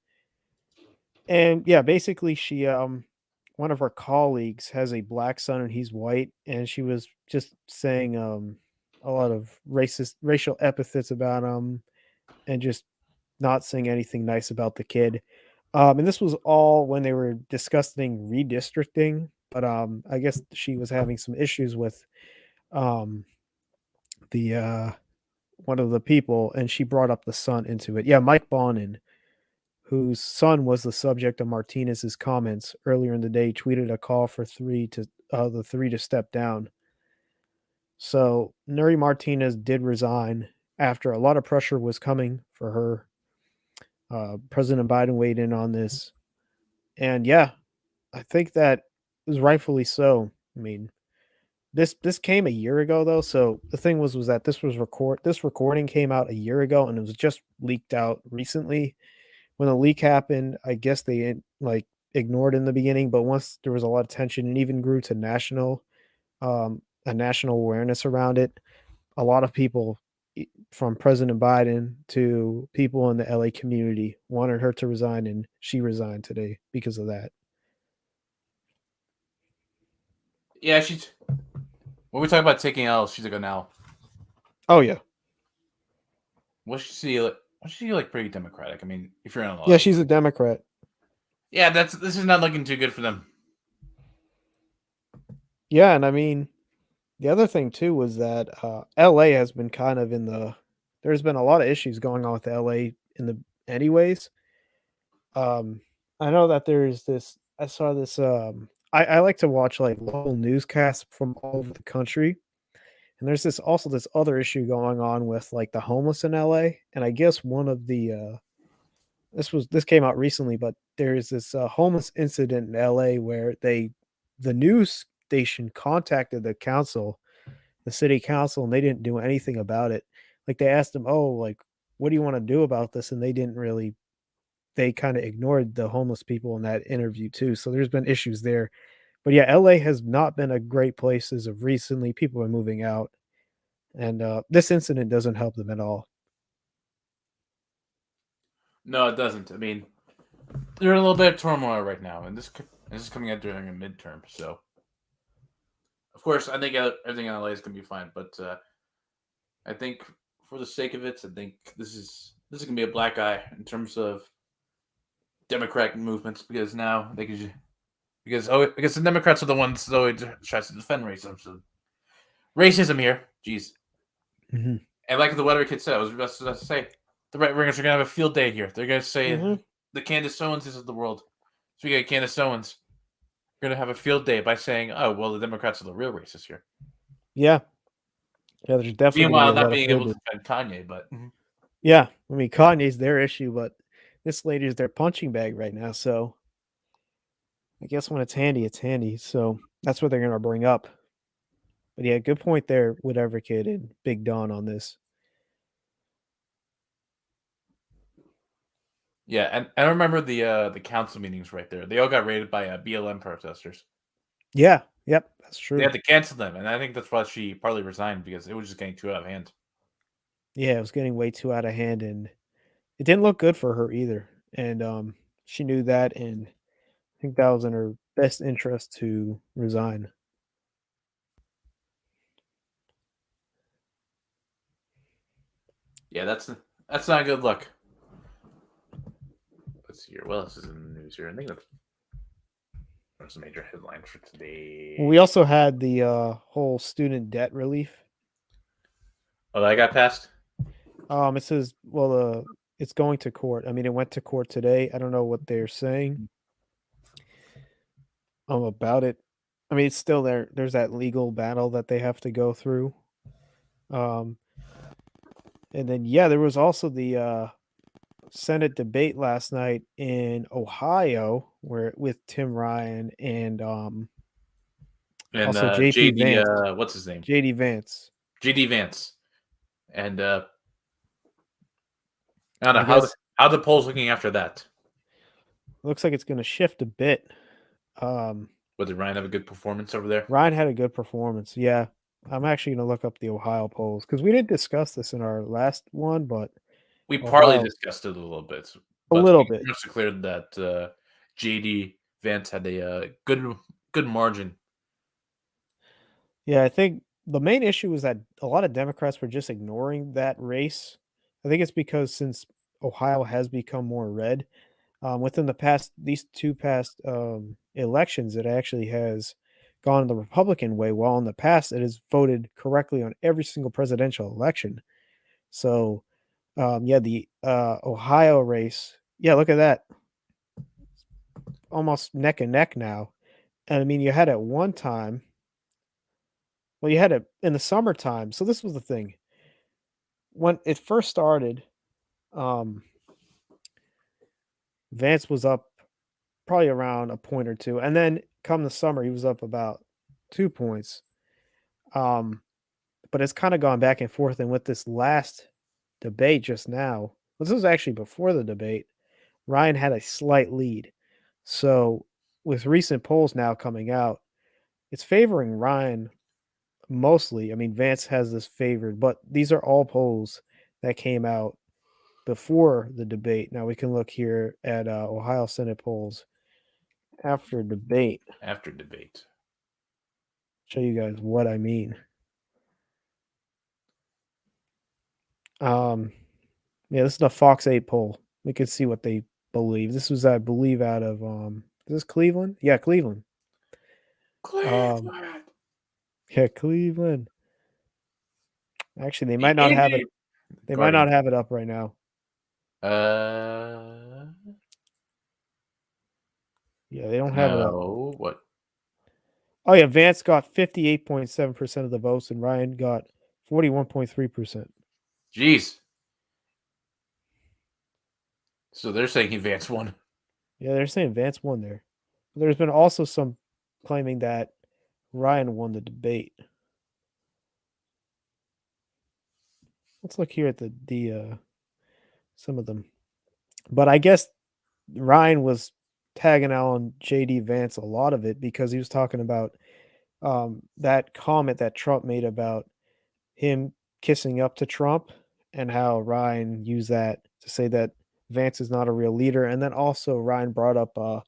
and yeah, basically she one of her colleagues has a black son and he's white, and she was just saying a lot of racial epithets about him, and just not saying anything nice about the kid. And this was all when they were discussing redistricting, but I guess she was having some issues with um, the one of the people, and she brought up the son into it. Yeah, Mike Bonin, whose son was the subject of Martinez's comments earlier in the day, tweeted a call for the three to step down. So Nuri Martinez did resign after a lot of pressure was coming for her. President Biden weighed in on this, and yeah, I think that is rightfully so. I mean, This came a year ago though, so the thing was that this recording came out a year ago and it was just leaked out recently. When the leak happened, I guess they like ignored in the beginning, but once there was a lot of tension and even grew to a national awareness around it, a lot of people from President Biden to people in the LA community wanted her to resign and she resigned today because of that. Yeah, she's. When we talk about taking L, she's like an L. Oh yeah. Was she like? Was she like pretty democratic? I mean, if you're in Yeah, LA, she's a Democrat. yeah, this is not looking too good for them. Yeah, and I mean, the other thing too was that LA has been kind of in the there's been a lot of issues going on with LA in the anyways. Um I know that there's this I saw this I like to watch like local newscasts from all over the country. And there's this other issue going on with like the homeless in LA. And I guess one of the this came out recently, but there's this homeless incident in LA where the news station contacted the city council, and they didn't do anything about it. Like they asked them, "Oh, like what do you want to do about this?" And they didn't really. They kind of ignored the homeless people in that interview too. So there's been issues there. But yeah, LA has not been a great place as of recently. People are moving out, and this incident doesn't help them at all. No, it doesn't. I mean, they're in a little bit of turmoil right now, and this is coming out during a midterm. So, of course, I think everything in LA is going to be fine. But I think for the sake of it, I think this is going to be a black eye in terms of Democratic movements because now they could because the Democrats are the ones that always tries to defend racism. So racism here, jeez. Hmm. And like the weather kid said, I was about to say, the right wingers are gonna have a field day here. They're gonna say Hmm. the Candace Owens of the world. Speaking of Candace Owens, we're gonna have a field day by saying, "Oh, well, the Democrats are the real racists here." Yeah, yeah. There's definitely going to be Meanwhile, a not lot of being field. able to defend Kanye, but Yeah, I mean Kanye's their issue, but this lady's their punching bag right now. So I guess when it's handy, it's handy. So that's what they're going to bring up. But yeah, good point there with Everkid and Big Don on this. yeah, and I remember the council meetings right there. They all got raided by BLM protesters. Yeah, yep, that's They true. had to cancel them, and I think that's why she partly resigned because it was just getting too out of hand. Yeah, it was getting way too out of hand, and it didn't look good for her either. And she knew that, and I think that was in her best interest to resign. Yeah, that's not a good look. Let's see here. What else is in the news here? I think that's a major headline for Well, we today. also had the whole student debt relief. Oh, that got passed. It says, well, it's going to court. I mean, it went to court today. I don't know what they're saying about it. I mean, it's still there. There's that legal battle that they have to go through. Um, and then yeah, there was also the Senate debate last night in Ohio, where with Tim Ryan and And also JP JD, Vance, what's his name? JD Vance. JD Vance. And I don't know I guess how the polls looking after that. looks like it's going to shift a bit. Um, Did Ryan have a good performance over there? Ryan had a good performance. Yeah. I'm actually going to look up the Ohio polls because we didn't discuss this in our last one, but We partly Ohio, discussed it a little bit, a but little we bit. just declared that JD Vance had a good margin. Yeah, I think the main issue was that a lot of Democrats were just ignoring that race. I think it's because since Ohio has become more red, within these two past elections, it actually has gone the Republican way, while in the past it has voted correctly on every single presidential election. So, yeah, the Ohio race, yeah, look at that, almost neck and neck now. And I mean, you had at one time, well, you had it in the summertime. So this was the thing when it first started. Um, Vance was up probably around a point or two, and then come the summer, he was up about 2 points. Um, but it's kind of gone back and forth. And with this last debate just now, this was actually before the debate, Ryan had a slight lead. So with recent polls now coming out, it's favoring Ryan mostly. I mean, Vance has this favored, but these are all polls that came out before the debate. Now we can look here at Ohio Senate polls after debate. After debate. Show you guys what I mean. Um, yeah, this is the Fox 8 poll. We can see what they believe. This was, I believe, out of is this Cleveland? Yeah, Cleveland. Um, Cleveland. yeah, Cleveland. Actually, they The might not have it. Indy They might not Guardians. have it up right now. Uh, Yeah, they don't have it up. no. What? Oh yeah, Vance got 58.7% of the votes, and Ryan got 41.3%. Jeez. So they're saying Advance won. Yeah, they're saying Vance won there. There's been also some claiming that Ryan won the debate. Let's look here at the some of them. But I guess Ryan was tagging out on JD Vance a lot of it because he was talking about that comment that Trump made about him kissing up to Trump and how Ryan used that to say that Vance is not a real leader. And then also Ryan brought up the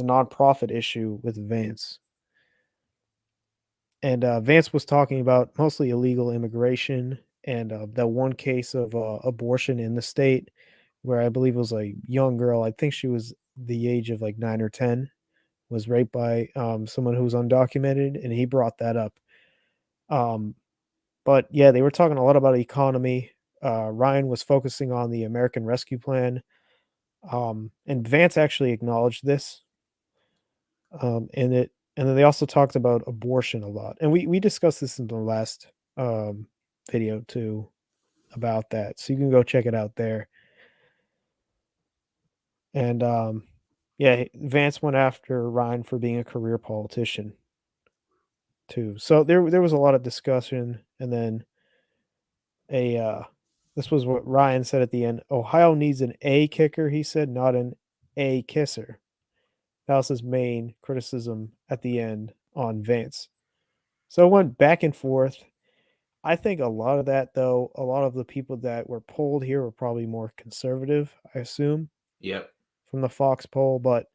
nonprofit issue with Vance. And Vance was talking about mostly illegal immigration and that one case of abortion in the state where I believe it was a young girl. I think she was the age of like 9 or 10, was raped by someone who was undocumented, and he brought that up. Um, but yeah, they were talking a lot about economy. Ryan was focusing on the American Rescue Plan, and Vance actually acknowledged this in it. And then they also talked about abortion a lot, and we discussed this in the last um, video too about that. So you can go check it out there. And yeah, Vance went after Ryan for being a career politician too. So there was a lot of discussion, and then a this was what Ryan said at the end. Ohio needs an A kicker, he said, not an A kisser. That was his main criticism at the end on Vance. So it went back and forth. I think a lot of that, though, a lot of the people that were polled here were probably more conservative, I assume, Yep. from the Fox poll. But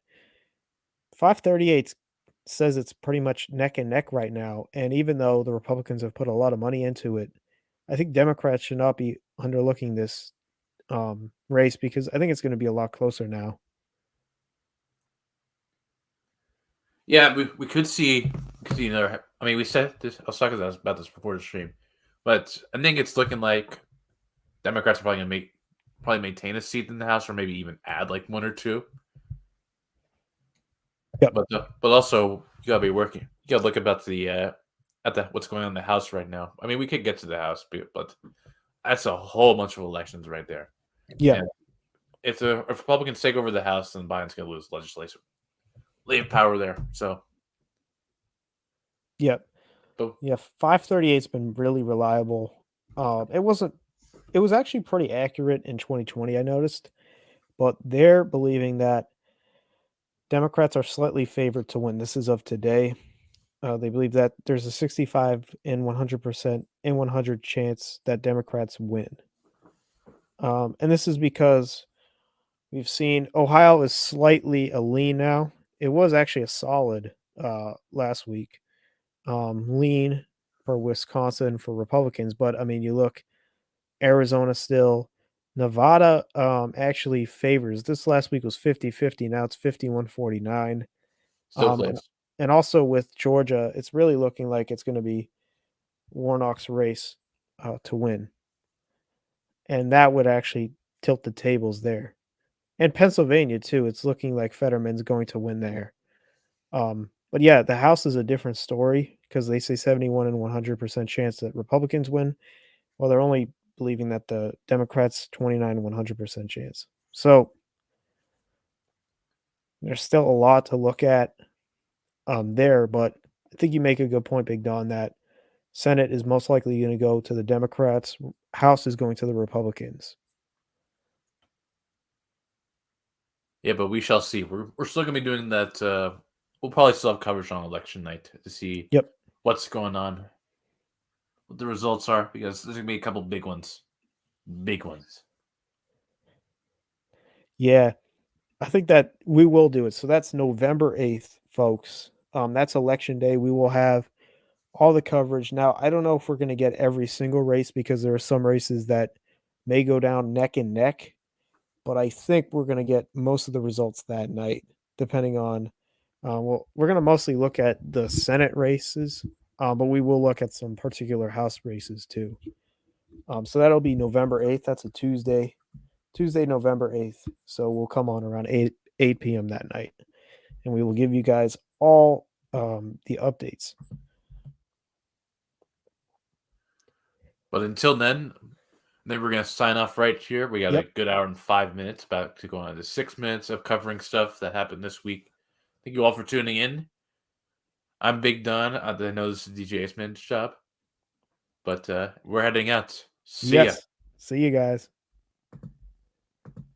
538 says it's pretty much neck and neck right now. And even though the Republicans have put a lot of money into it, I think Democrats should not be underlooking this race because I think it's going to be a lot closer now. Yeah, we could see another. I mean, we said this. I was talking about this before the stream, but I think it's looking like Democrats are probably gonna probably maintain a seat in the House, or maybe even add like one or two. Yep. But also you gotta be working. You gotta look about the at the what's going on in the House right now. I mean, we could get to the House, but that's a whole bunch of elections right there. Yep. And if Republicans take over the House, then Biden's gonna lose legislation, leave power there. So, Yep. but Yeah. 538's been really reliable. It wasn't. It was actually pretty accurate in 2020. I noticed, but they're believing that Democrats are slightly favored to win. This is of today. They believe that there's a 65 in 100% in 100 chance that Democrats win. And this is because we've seen Ohio is slightly a lean now. It was actually a solid last week. Lean for Wisconsin for Republicans, but I mean, you look Arizona still. Nevada actually favors. This last week was 50-50. Now it's 51-49. still And close. also with Georgia, it's really looking like it's going to be Warnock's race to win, and that would actually tilt the tables there. And Pennsylvania too. It's looking like Fetterman's going to win there. But yeah, the House is a different story because they say 71 and 100% chance that Republicans win. Well, they're only believing that the Democrats 29 and 100% chance. So there's still a lot to look at there, but I think you make a good point, Big Don, that Senate is most likely going to go to the Democrats. House is going to the Republicans. Yeah, but we shall see. We're still gonna be doing that. We'll probably still have coverage on election night to see Yep. what's going on, what the results are, because there's gonna be a couple big ones, big ones. Yeah, I think that we will do it. So that's November 8th, folks. That's election day. We will have all the coverage. Now, I don't know if we're going to get every single race because there are some races that may go down neck and neck, but I think we're going to get most of the results that night, depending on. Well, we're going to mostly look at the Senate races, but we will look at some particular House races too. So that'll be November 8th. That's a Tuesday. Tuesday, November 8th. So we'll come on around 8 p.m. that night, and we will give you guys all the updates. But until then, maybe we're gonna sign off right here. We got a Yep. good hour and 5 minutes, about to go on to 6 minutes of covering stuff that happened this week. Thank you all for tuning in. I'm Big Don. I know this is DJ Aceman's job, but we're heading out. See ya. Yes. See you guys.